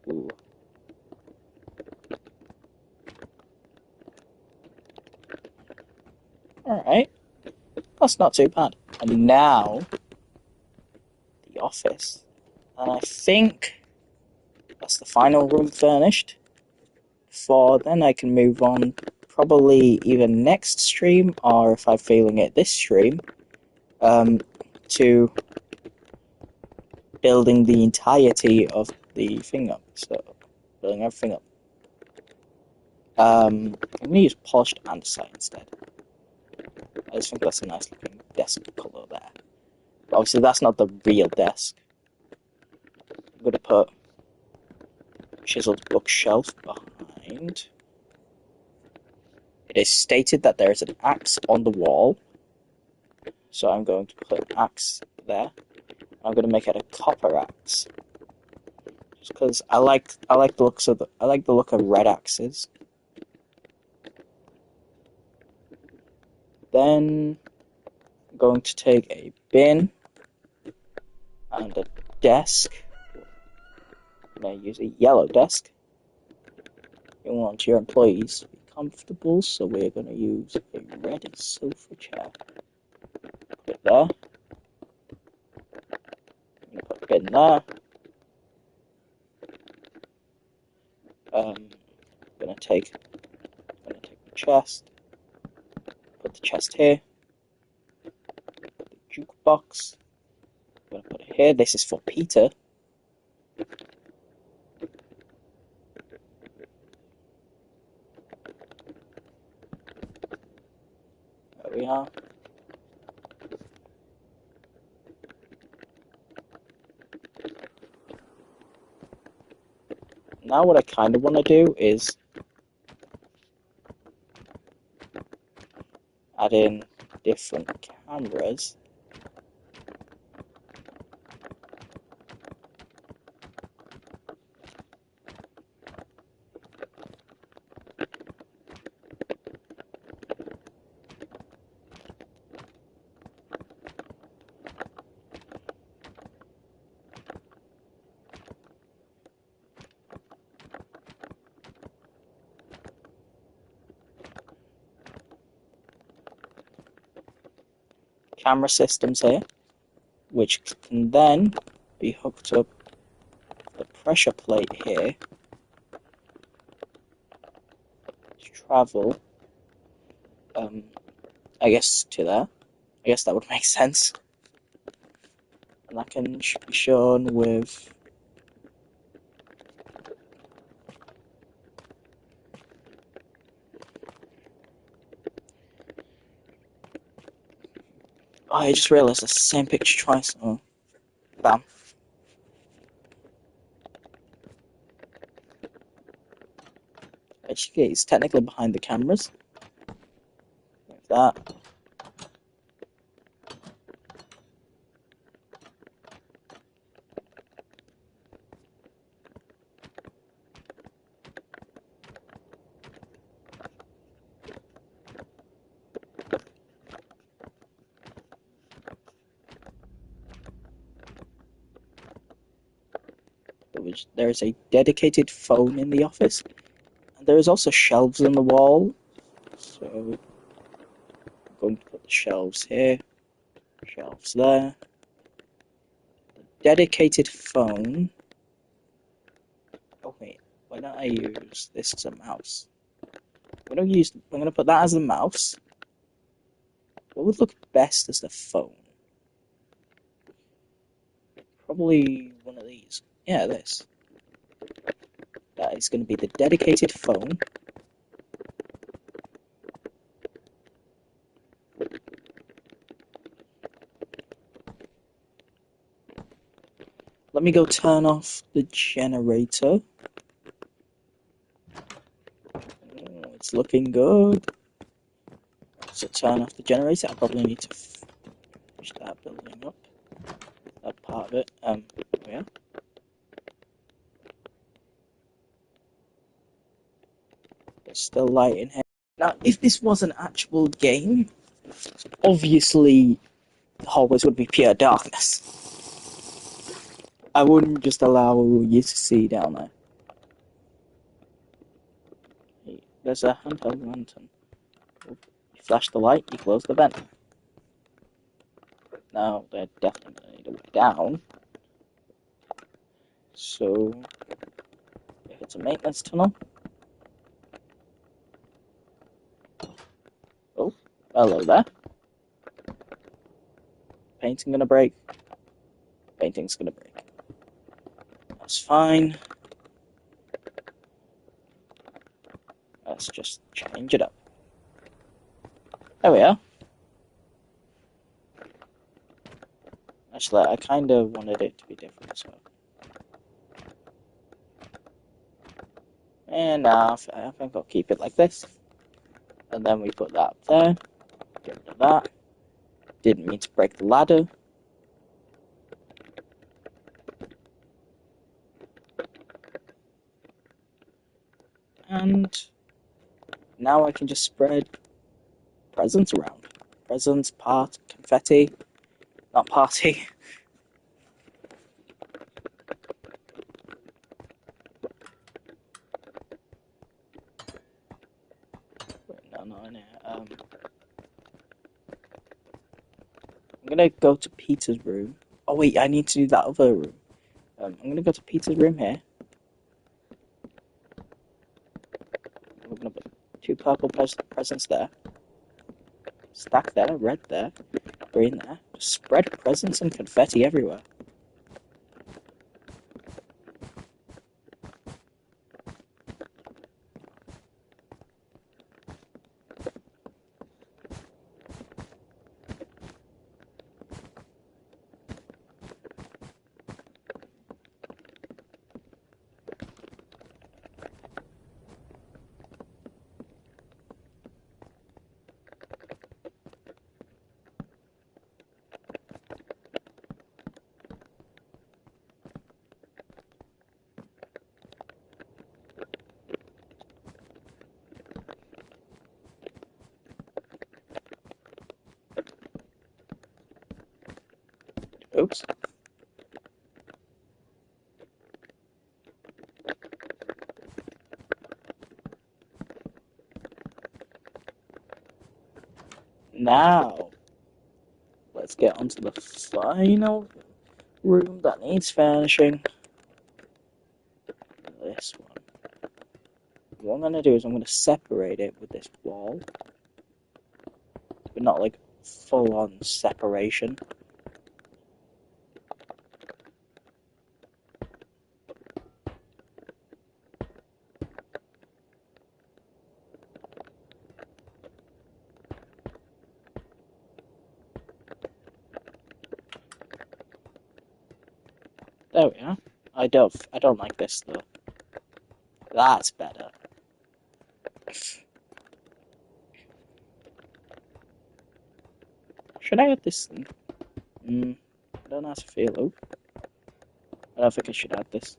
Ooh. Alright, that's not too bad. And now, the office. And I think that's the final room furnished. For then I can move on, probably either next stream, or if I'm feeling it this stream, to building the entirety of the thing up. So, building everything up. I'm going to use polished andesite instead. I just think that's a nice looking desk colour there. But obviously that's not the real desk. I'm going to put chiseled bookshelf behind. It is stated that there is an axe on the wall. So I'm going to put an axe there. I'm going to make it a copper axe. Just because I like the look of red axes. Then I'm going to take a bin and a desk. I'm going to use a yellow desk. You want your employees to be comfortable, so we're going to use a red sofa chair. Put it there. I'm going to put a bin there. I'm going to take the chest. Put the chest here. The jukebox. I'm going to put it here. This is for Peter. There we are. Now what I kind of want to do is add in different cameras. Camera systems here, which can then be hooked up the pressure plate here to travel, I guess, to there. I guess that would make sense. And that can be shown with oh, I just realised it's the same picture twice. Oh, bam. Actually, it's technically behind the cameras. Like that. storage. There is a dedicated phone in the office, and there is also shelves in the wall. So I'm going to put the shelves here, shelves there. The dedicated phone. Oh wait, why don't I use this as a mouse? I'm gonna put that as a mouse. What would look best as the phone? Probably one of these. Yeah, this. That is going to be the dedicated phone. Let me go turn off the generator. Oh, it's looking good. So turn off the generator. I probably need to finish that building up. That part of it. Yeah. There's still light in here. Now, if this was an actual game, obviously the hallways would be pure darkness. I wouldn't just allow you to see down there. Hey, there's a handheld lantern. You flash the light, you close the vent. Now, they're definitely going to need a way down. So, if it's a maintenance tunnel. Oh, hello there. Painting gonna break. Painting's gonna break. That's fine. Let's just change it up. There we are. Actually, I kind of wanted it to be different, so. And I think I'll keep it like this. And then we put that up there. Get rid of that. Didn't mean to break the ladder. And now I can just spread presents around. Presents, confetti. Not party. Wait, no, in here. I'm gonna go to Peter's room. Oh wait, I need to do that other room. I'm gonna go to Peter's room here. We're gonna put 2 purple presents there. Stack there, red there, green there. Just spread presents and confetti everywhere. Oops. Now, let's get onto the final room that needs finishing. This one. What I'm going to do is I'm going to separate it with this wall. But not like full-on separation. There we are. I don't like this though. That's better. Should I add this thing? I don't know how to feel. Oh, I don't think I should add this.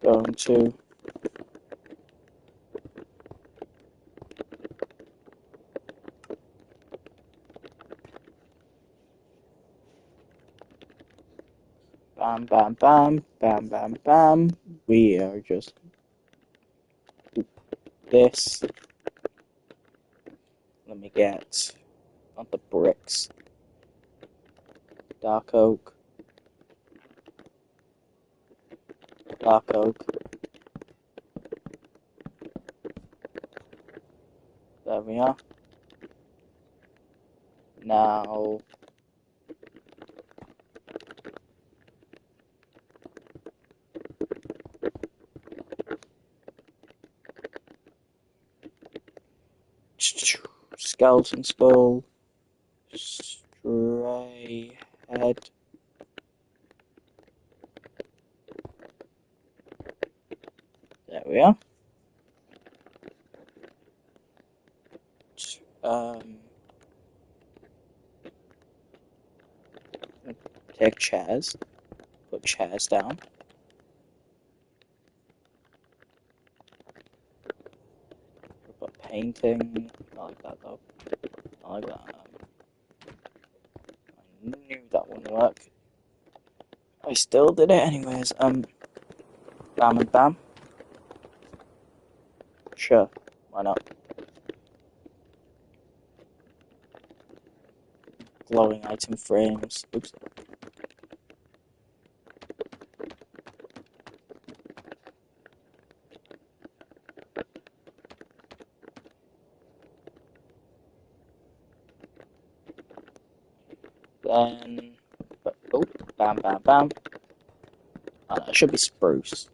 Going to bam, bam, bam, bam, bam, bam. We are just this. Let me get not the bricks. Dark oak. Dark oak. There we are. Now skeleton skull, stray head. There we are. Take chairs. Put chairs down. Put painting. I like that though. I like that. I knew that wouldn't work. I still did it anyways. Bam and bam. Sure, why not? Glowing item frames. Oops. Then, oh, bam, bam, bam. Oh, no, it should be spruce,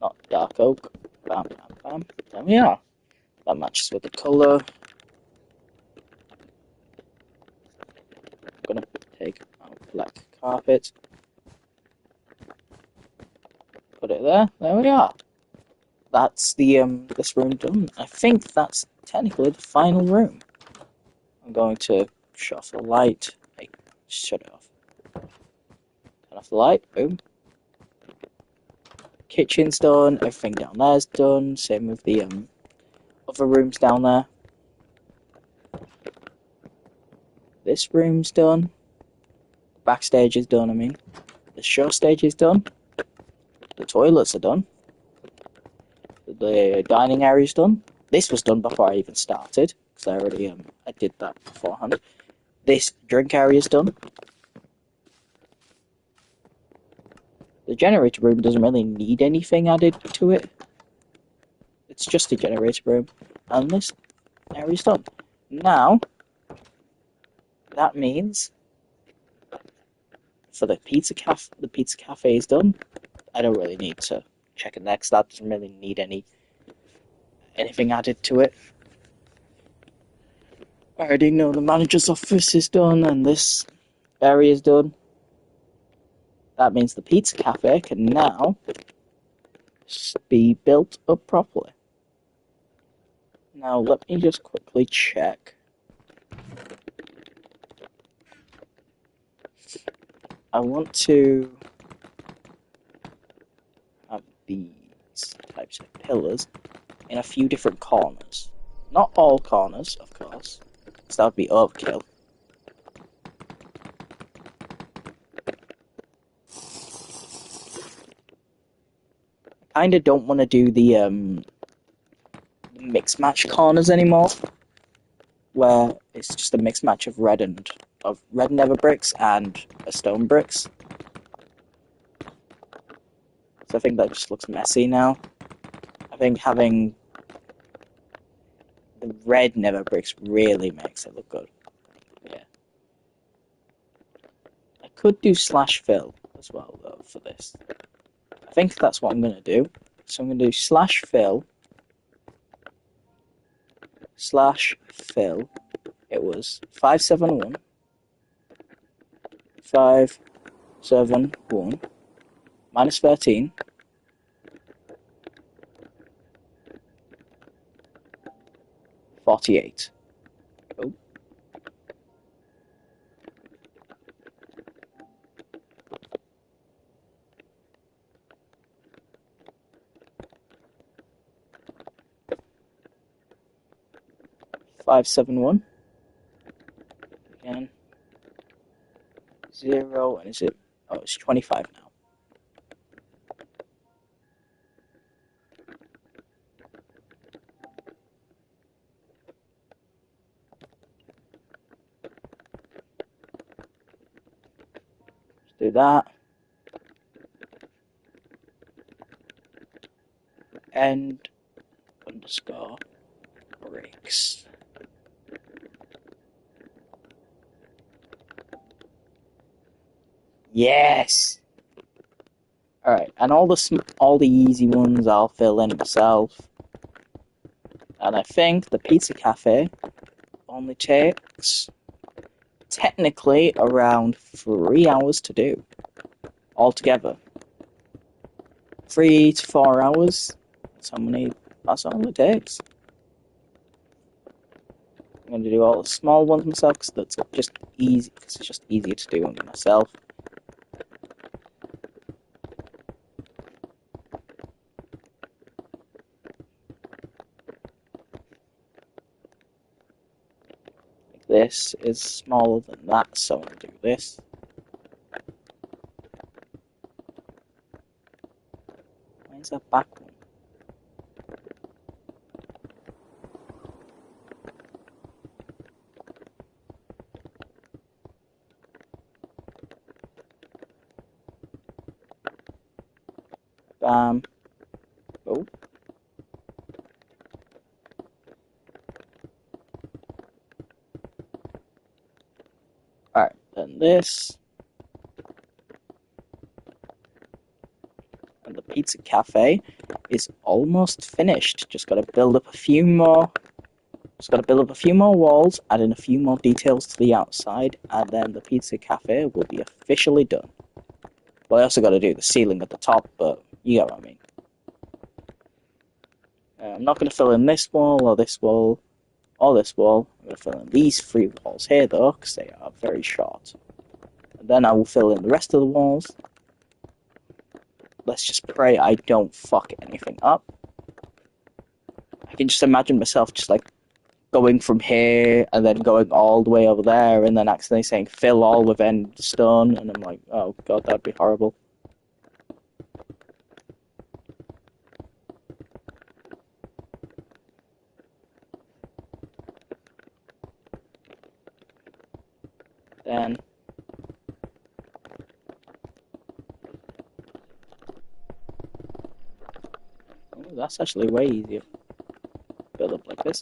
not dark oak. Bam, bam, bam. There we are. That matches with the colour. I'm gonna take our black carpet, put it there. There we are. That's the this room done. I think that's technically the final room. I'm going to shut off the light. Hey, shut it off. Turn off the light. Boom. Kitchen's done. Everything down there's done. Same with the other rooms down there. This room's done. Backstage is done. I mean, the show stage is done. The toilets are done. The dining area's done. This was done before I even started because I already I did that beforehand. This drink area's done. The generator room doesn't really need anything added to it. It's just a generator room, and this area's done. Now, that means for the Pizza Cafe is done. I don't really need to check it next. That doesn't really need anything added to it. I already know the manager's office is done, and this area is done. That means the Pizza Cafe can now be built up properly. Now, let me just quickly check. I want to have these types of pillars in a few different corners. Not all corners, of course, because that would be overkill. I kinda don't want to do the mix match corners anymore, where it's just a mixed match of red nether bricks and stone bricks. So I think that just looks messy now. I think having the red nether bricks really makes it look good. Yeah. I could do slash fill as well though for this. I think that's what I'm gonna do. So I'm gonna do slash fill. It was 571 571 minus 13 48. Oh. $571. Again. 0, and is it? Oh, it's 25 now. Let's do that. And underscore breaks. Yes. All right, and all the easy ones I'll fill in myself. And I think the Pizza-Café only takes technically around 3 hours to do altogether. 3 to 4 hours. That's all it takes. I'm going to do all the small ones myself because that's just easy. Because it's just easier to do them myself. This is smaller than that, so I'll do this. Where's that back one? Bam. Oh. Alright, then this. And the Pizza-Café is almost finished. Just gotta build up a few more. Just gotta build up a few more walls, add in a few more details to the outside, and then the Pizza-Café will be officially done. Well, I also gotta do the ceiling at the top, but you get what I mean. I'm not gonna fill in this wall, or this wall, or this wall. I'm gonna fill in these 3 walls here, though, because they are very short. And then I will fill in the rest of the walls. Let's just pray I don't fuck anything up. I can just imagine myself just like going from here and then going all the way over there and then accidentally saying fill all with end stone, and I'm like, oh god, that'd be horrible. Then that's actually way easier. Build up like this.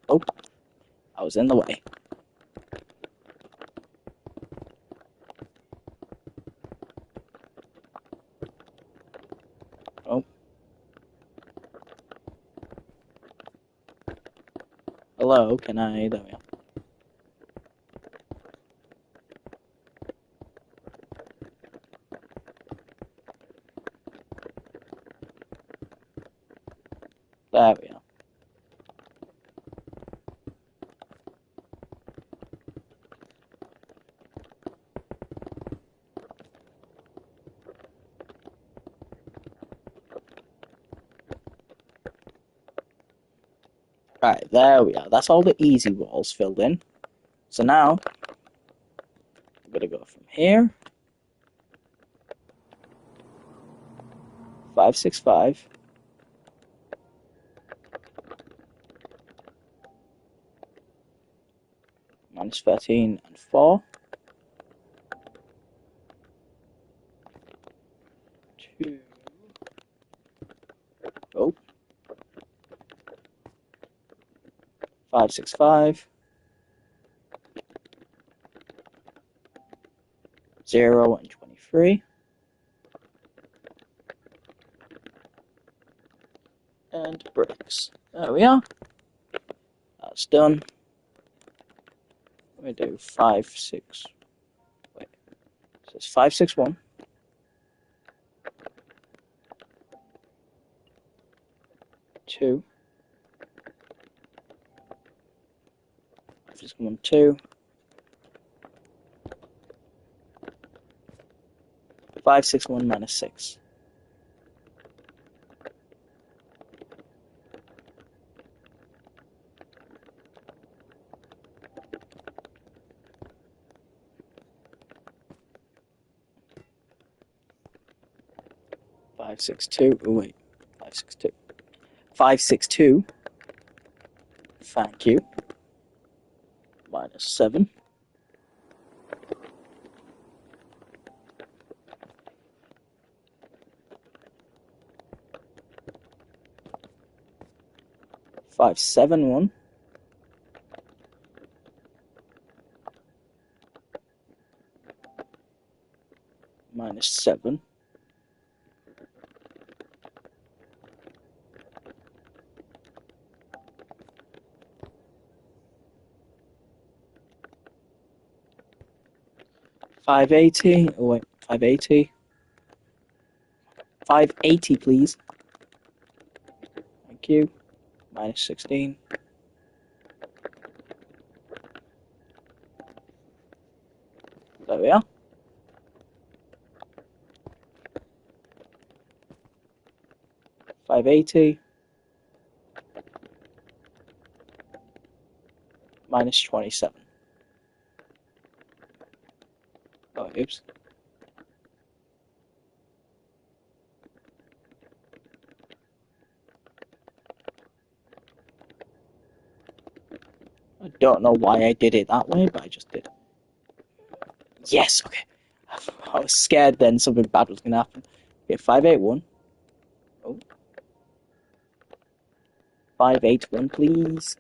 Oh, I was in the way. Oh. Hello, can I... There we are. There we are. Right, there we are. That's all the easy walls filled in. So now, I'm going to go from here. 565. Minus 13 and 4. 2. Oh. 565. 0 and 23. And bricks. There we are. That's done. Let me do 5, 6. Wait. So it's 5, 6, 1. 2. 561 2. 561 minus 6. 562. Oh wait, 562. 562. Thank you. Minus 7. 571. Minus 7. 580. Oh wait, 580. 580, please. Thank you. Minus 16. There we are. 580. Minus 27. Oh, oops. I don't know why I did it that way, but I just did. Yes, okay. I was scared then something bad was going to happen. Okay, 581. Oh. 581, please.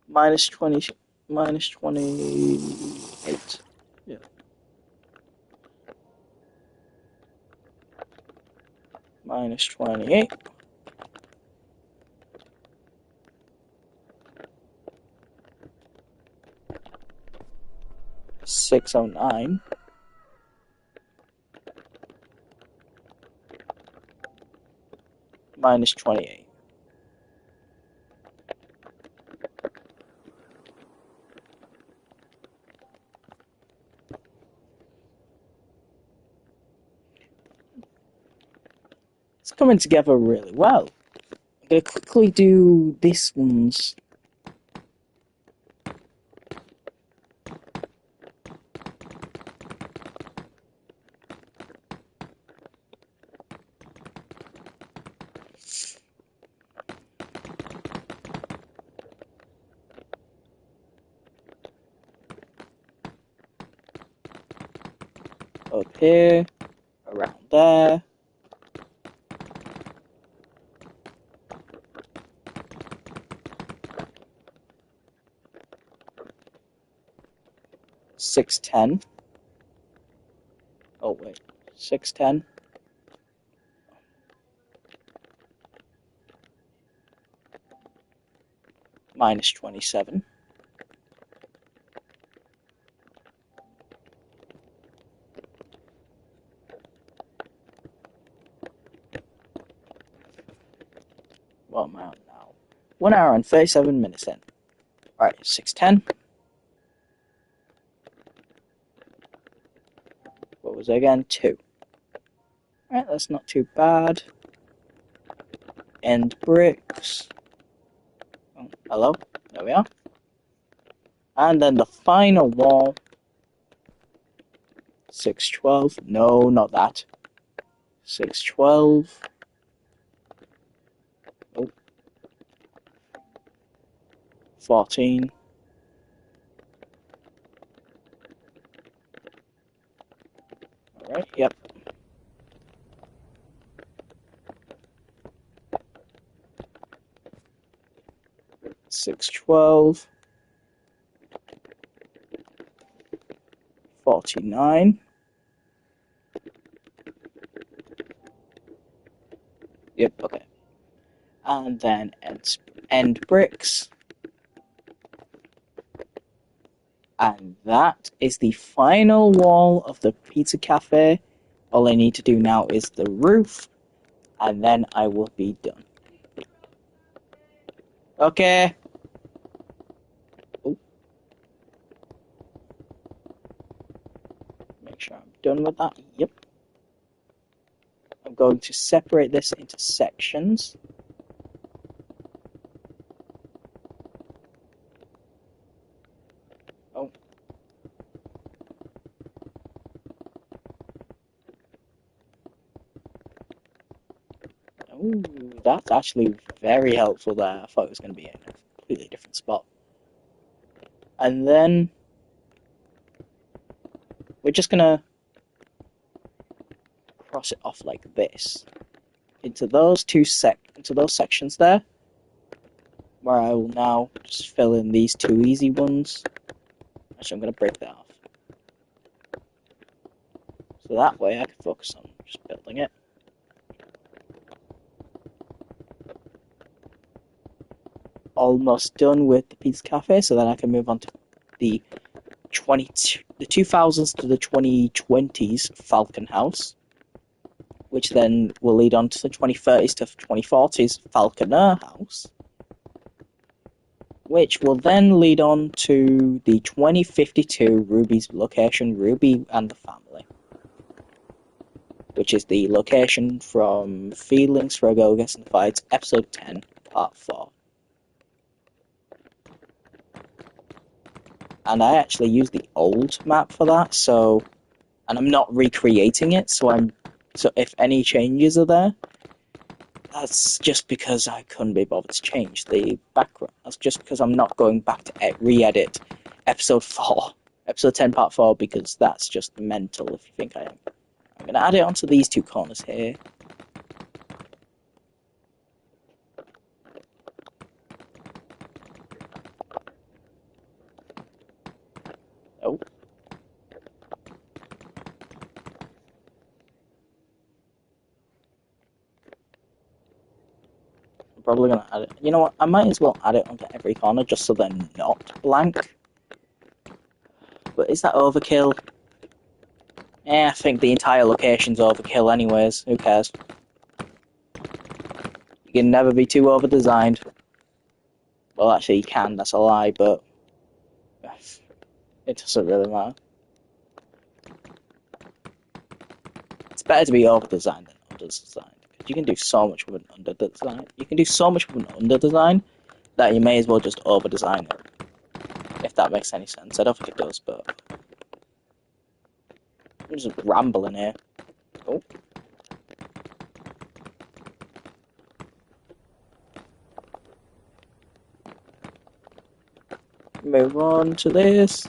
Minus 20. Minus 28. Yeah. Minus 28. 609. Minus 28. It's coming together really well. I'm going to quickly do this one's. Up here, around there. $610. Oh wait, $610. Minus 27. What am I on now? 1 hour and 37 minutes in. Alright, 610. What was it again? 2. Alright, that's not too bad. End bricks. Oh, hello? There we are. And then the final wall. 612. No, not that. 612. Oh. 14. Alright, yep. 612. 49. Yep, okay. And then end bricks. And that is the final wall of the Pizza-Café. All I need to do now is the roof, and then I will be done. Okay. done with that? Yep. I'm going to separate this into sections. Oh. Ooh, that's actually very helpful there. I thought it was going to be in a completely different spot. And then we're just going to cross it off like this into those sections there, where I will now just fill in these two easy ones. Actually, I'm going to break that off. So that way I can focus on just building it. Almost done with the Pizza-Café, so then I can move on to the 2000s to the 2020s Falcon House, which then will lead on to the 2030s to 2040s Falconer House, which will then lead on to the 2052 Ruby's location, Ruby and the Family, which is the location from Feelings for a Girl Gets in the Fights, Episode 10, Part 4. And I actually used the old map for that, and I'm not recreating it, so if any changes are there, that's just because I couldn't be bothered to change the background. That's just because I'm not going back to re-edit episode 10 part 4, because that's just mental if you think I am. I'm going to add it onto these two corners here. Oh. I'm probably going to add it. You know what? I might as well add it onto every corner just so they're not blank. But is that overkill? I think the entire location's overkill anyways. Who cares? You can never be too over-designed. Well, actually, you can. That's a lie, but it doesn't really matter. It's better to be over-designed than under-designed. Because you can do so much with an under-design. You can do so much with an under-design that you may as well just over-design it. If that makes any sense. I don't think it does, but I'm just rambling here. Oh. Move on to this.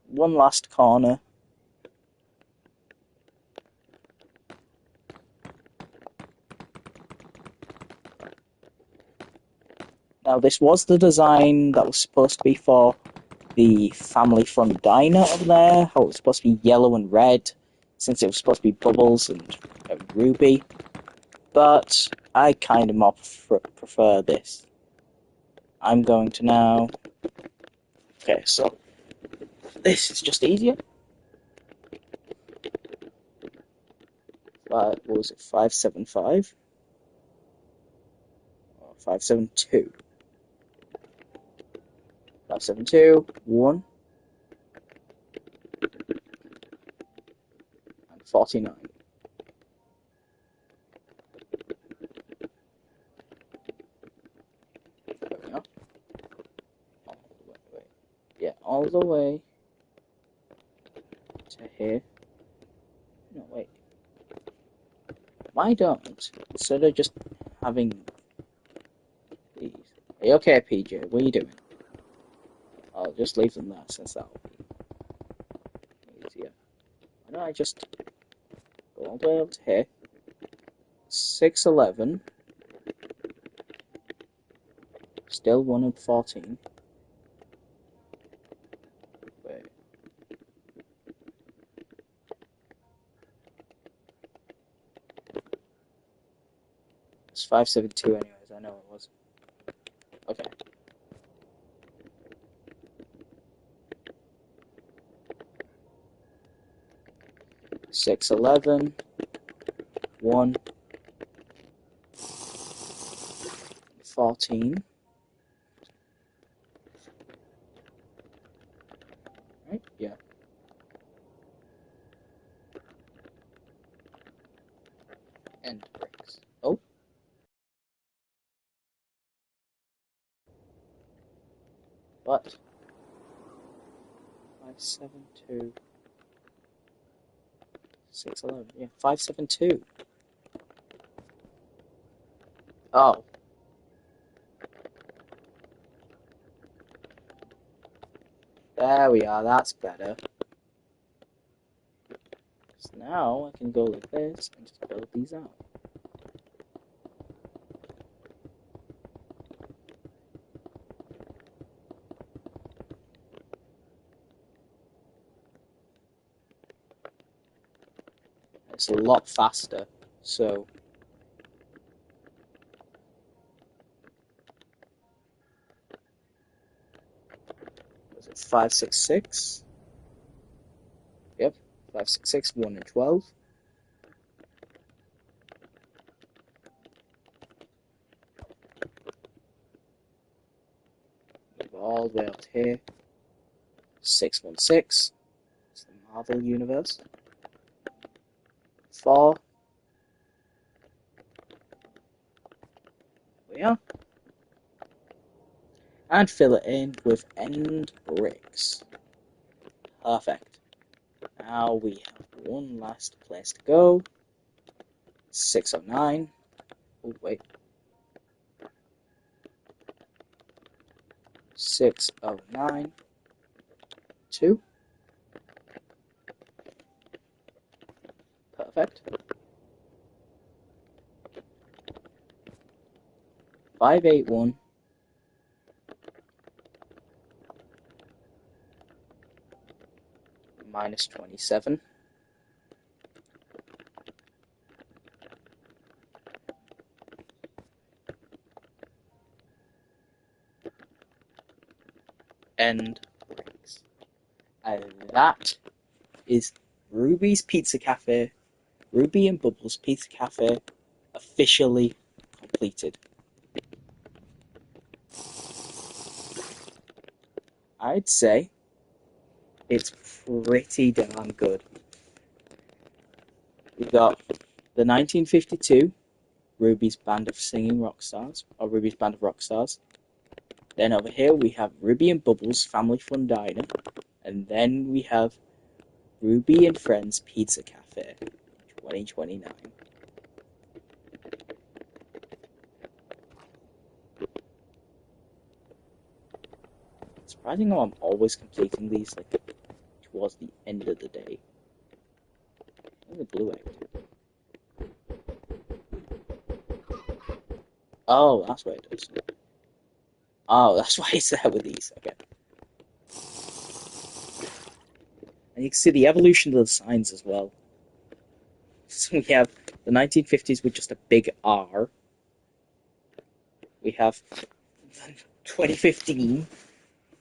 One last corner. Now, this was the design that was supposed to be for the family front diner over there, how it was supposed to be yellow and red, since it was supposed to be Bubbles and Ruby. But I kind of more prefer this. I'm going to now... Okay, so this is just easier. What was it, 575? Or 572? 572, 1, and 49. There we go. Yeah, all the way to here. No, wait. Why don't, instead of just having these... Are you okay, PJ? What are you doing? I'll just leave them there, since that'll be easier. Why don't I just go all the way up to here. 611. Still 1 and 14. Wait. It's 572 anyways, I know it was. Okay. Six 11, 1, 14. Right? Yeah. And bricks. Oh. But 572 611. Yeah, 572. Oh. There we are, that's better. So now I can go like this and just build these out. It's a lot faster, so was it 566? Yep, 566, 1 and 12. Move all the way out here. 616. It's the Marvel Universe. 4. There we are. And fill it in with end bricks. Perfect. Now we have one last place to go. 609. Oh, wait. 609. 2. Perfect. 581. Minus 27. End bricks. And that is Ruby's Pizza-Café, Ruby and Bubbles Pizza-Café, officially completed. I'd say it's pretty damn good. We've got the 1952 Ruby's Band of Singing Rock Stars, or Ruby's Band of Rock Stars. Then over here we have Ruby and Bubbles Family Fun Diner, and then we have Ruby and Friends Pizza-Café 2029. It's surprising how I'm always completing these like towards the end of the day. The blue egg. Oh, that's what it does. Oh, that's why it's there with these. Okay. And you can see the evolution of the signs as well. So we have the 1950s with just a big R. We have 2015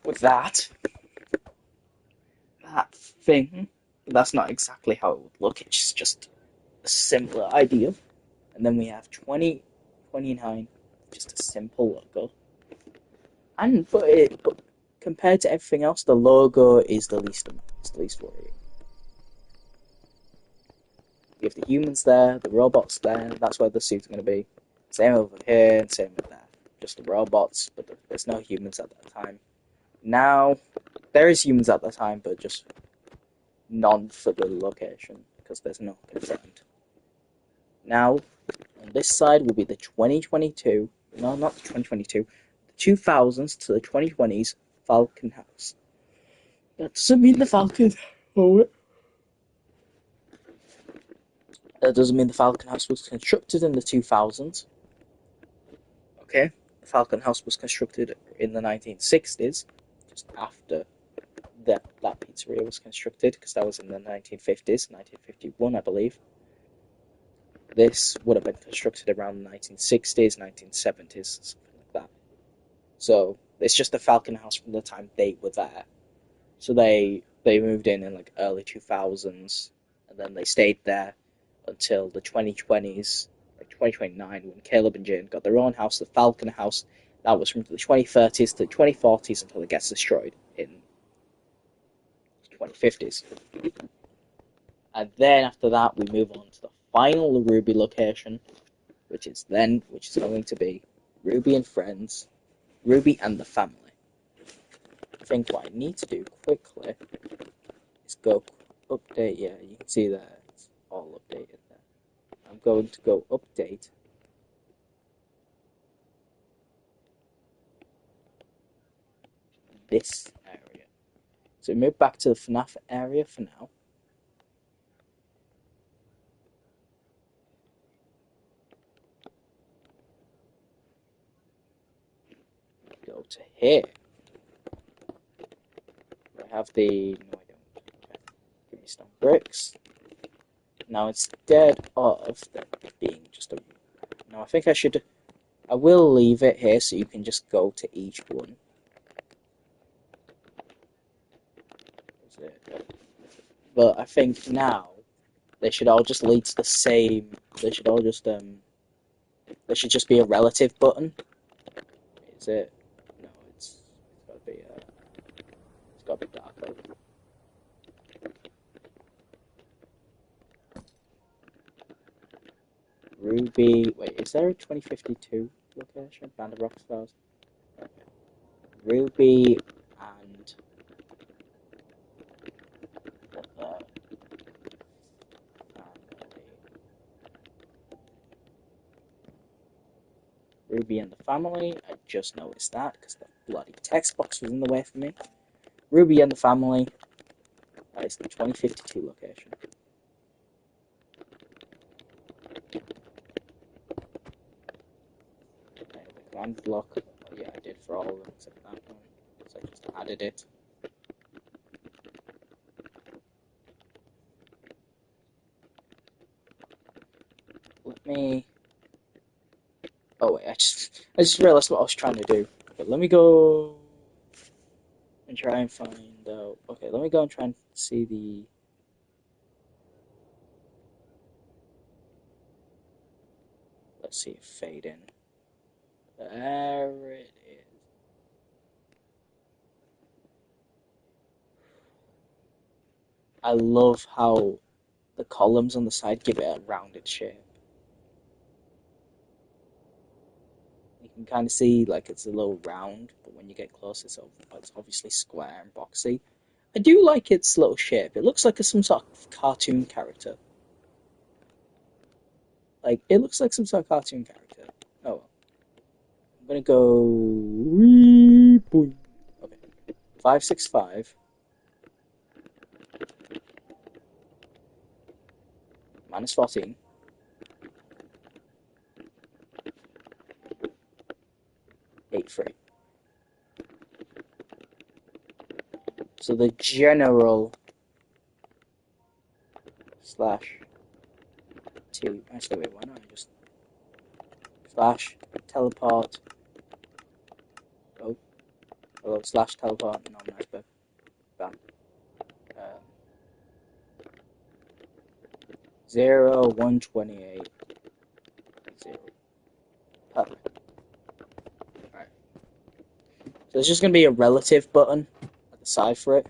with that thing. That's not exactly how it would look. It's just a simpler idea. And then we have 2029, just a simple logo. But compared to everything else, the logo is the least worrying. You have the humans there, the robots there. That's where the suits are going to be. Same over here and same over there. Just the robots, but there's no humans at that time. Now, there is humans at that time, but just none for the location because there's no confirmed. Now, on this side will be the 2022. No, not the 2022. The 2000s to the 2020s Falcon House. That doesn't mean the Falcon. Oh, that doesn't mean the Falcon House was constructed in the 2000s. Okay, the Falcon House was constructed in the 1960s, just after that pizzeria was constructed, because that was in the 1950s, 1951, I believe. This would have been constructed around the 1960s, 1970s, something like that. So it's just the Falcon House from the time they were there. So they moved in like early 2000s, and then they stayed there until the 2020s, like 2029, when Caleb and Jane got their own house, the Falcon House, That was from the 2030s to the 2040s until it gets destroyed in the 2050s. And then after that, we move on to the final Ruby location, which is going to be Ruby and Friends, Ruby and the Family. I think what I need to do quickly is go update. Yeah, you can see that it's all updated there. I'm going to go update this area. So move back to the FNAF area for now. Go to here. I have the... No, I don't. Okay. Give me some bricks. Now, instead of there being just a... No, I think I should... I will leave it here so you can just go to each one. But I think now they should all just lead to the same... They should all just... There should just be a relative button. Is it? No, it's got to be... it's got to be darker. Ruby... Wait, is there a 2052 location? Band of Rockstars? Okay. Ruby and... Ruby and the Family. I just noticed that because the bloody text box was in the way for me. Ruby and the Family. That is the 2052 location. Okay, the command block. Oh, yeah, I did for all of them except that one. So I just added it. Let me... Oh wait, I just realized what I was trying to do. Okay, let me go and try and find out... Okay, let me go and try and see the... Let's see it fade in. There it is. I love how the columns on the side give it a rounded shape. You can kind of see like it's a little round, but when you get close, it's obviously square and boxy. I do like its little shape. It looks like some sort of cartoon character. Like, it looks like some sort of cartoon character. Oh well. I'm gonna go... Okay. 565. Minus 14. 83. So the general slash T. Actually, wait, why not I just slash teleport? Oh, hello, slash teleport. No, nice, but bam. 0, 128, 0. Perfect. Alright. So there's just going to be a relative button at the side for it.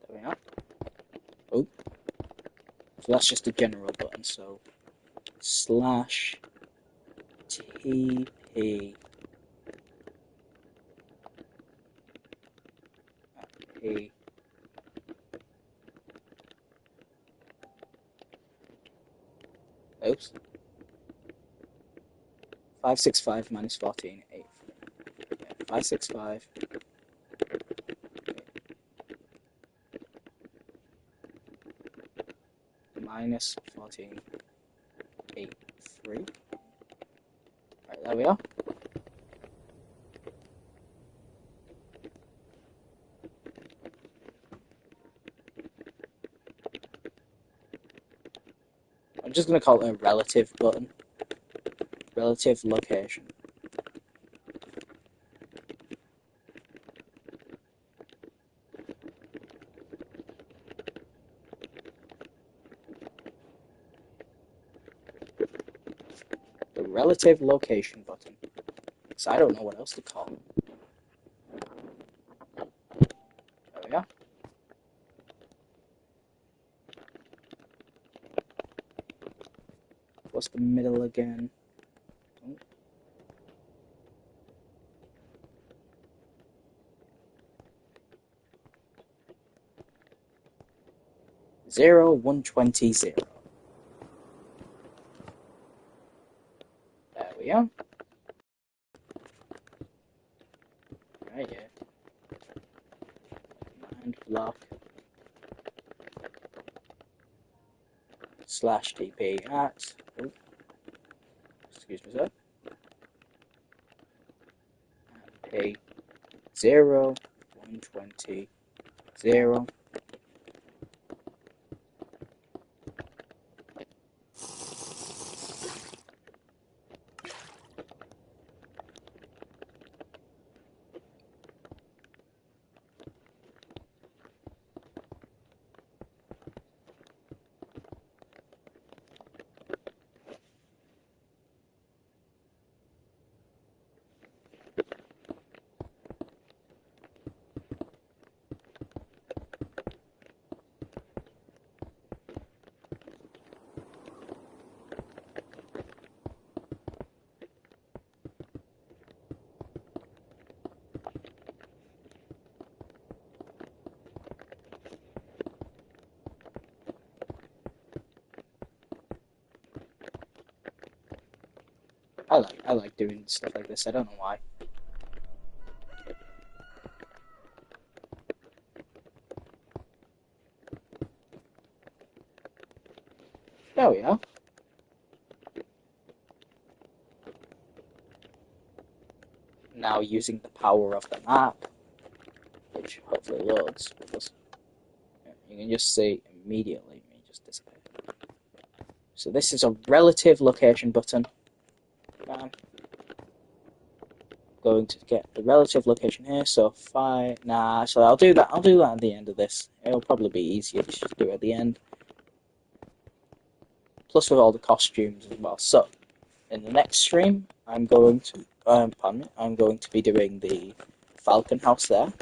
There we are. Oh. So that's just a general button, so slash TP A. Oops. 565 minus 14, 8. Yeah, 565. Minus 14, 8, 3. Right, there we are. I'm just going to call it a relative button. relative location. The relative location button. Because I don't know what else to call it. There we are. What's the middle again? Oh. 0, 120, 0. There we are. Right here. Command block /TP at. Oh, excuse me, sir. P 0, 120, 0. I like doing stuff like this. I don't know why. There we are. Now using the power of the map, which hopefully loads, because you can just see immediately me just disappear. So this is a relative location button. Going to get the relative location here. So so I'll do that. I'll do that at the end of this. It'll probably be easier to just do it at the end. Plus with all the costumes as well. So in the next stream, I'm going to I'm going to be doing the Falcon House there.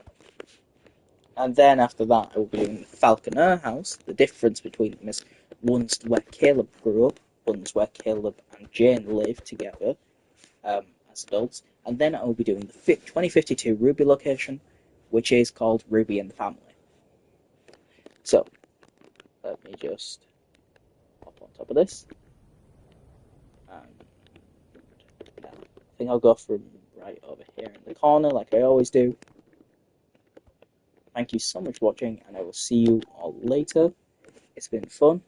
And then after that, I will be doing the Falconer House. The difference between them is one's where Caleb grew up, one's where Caleb and Jane live together as adults. And then I will be doing the 2052 Ruby location, which is called Ruby and the Family. So, let me just hop on top of this. I think I'll go from right over here in the corner, like I always do. Thank you so much for watching, and I will see you all later. It's been fun.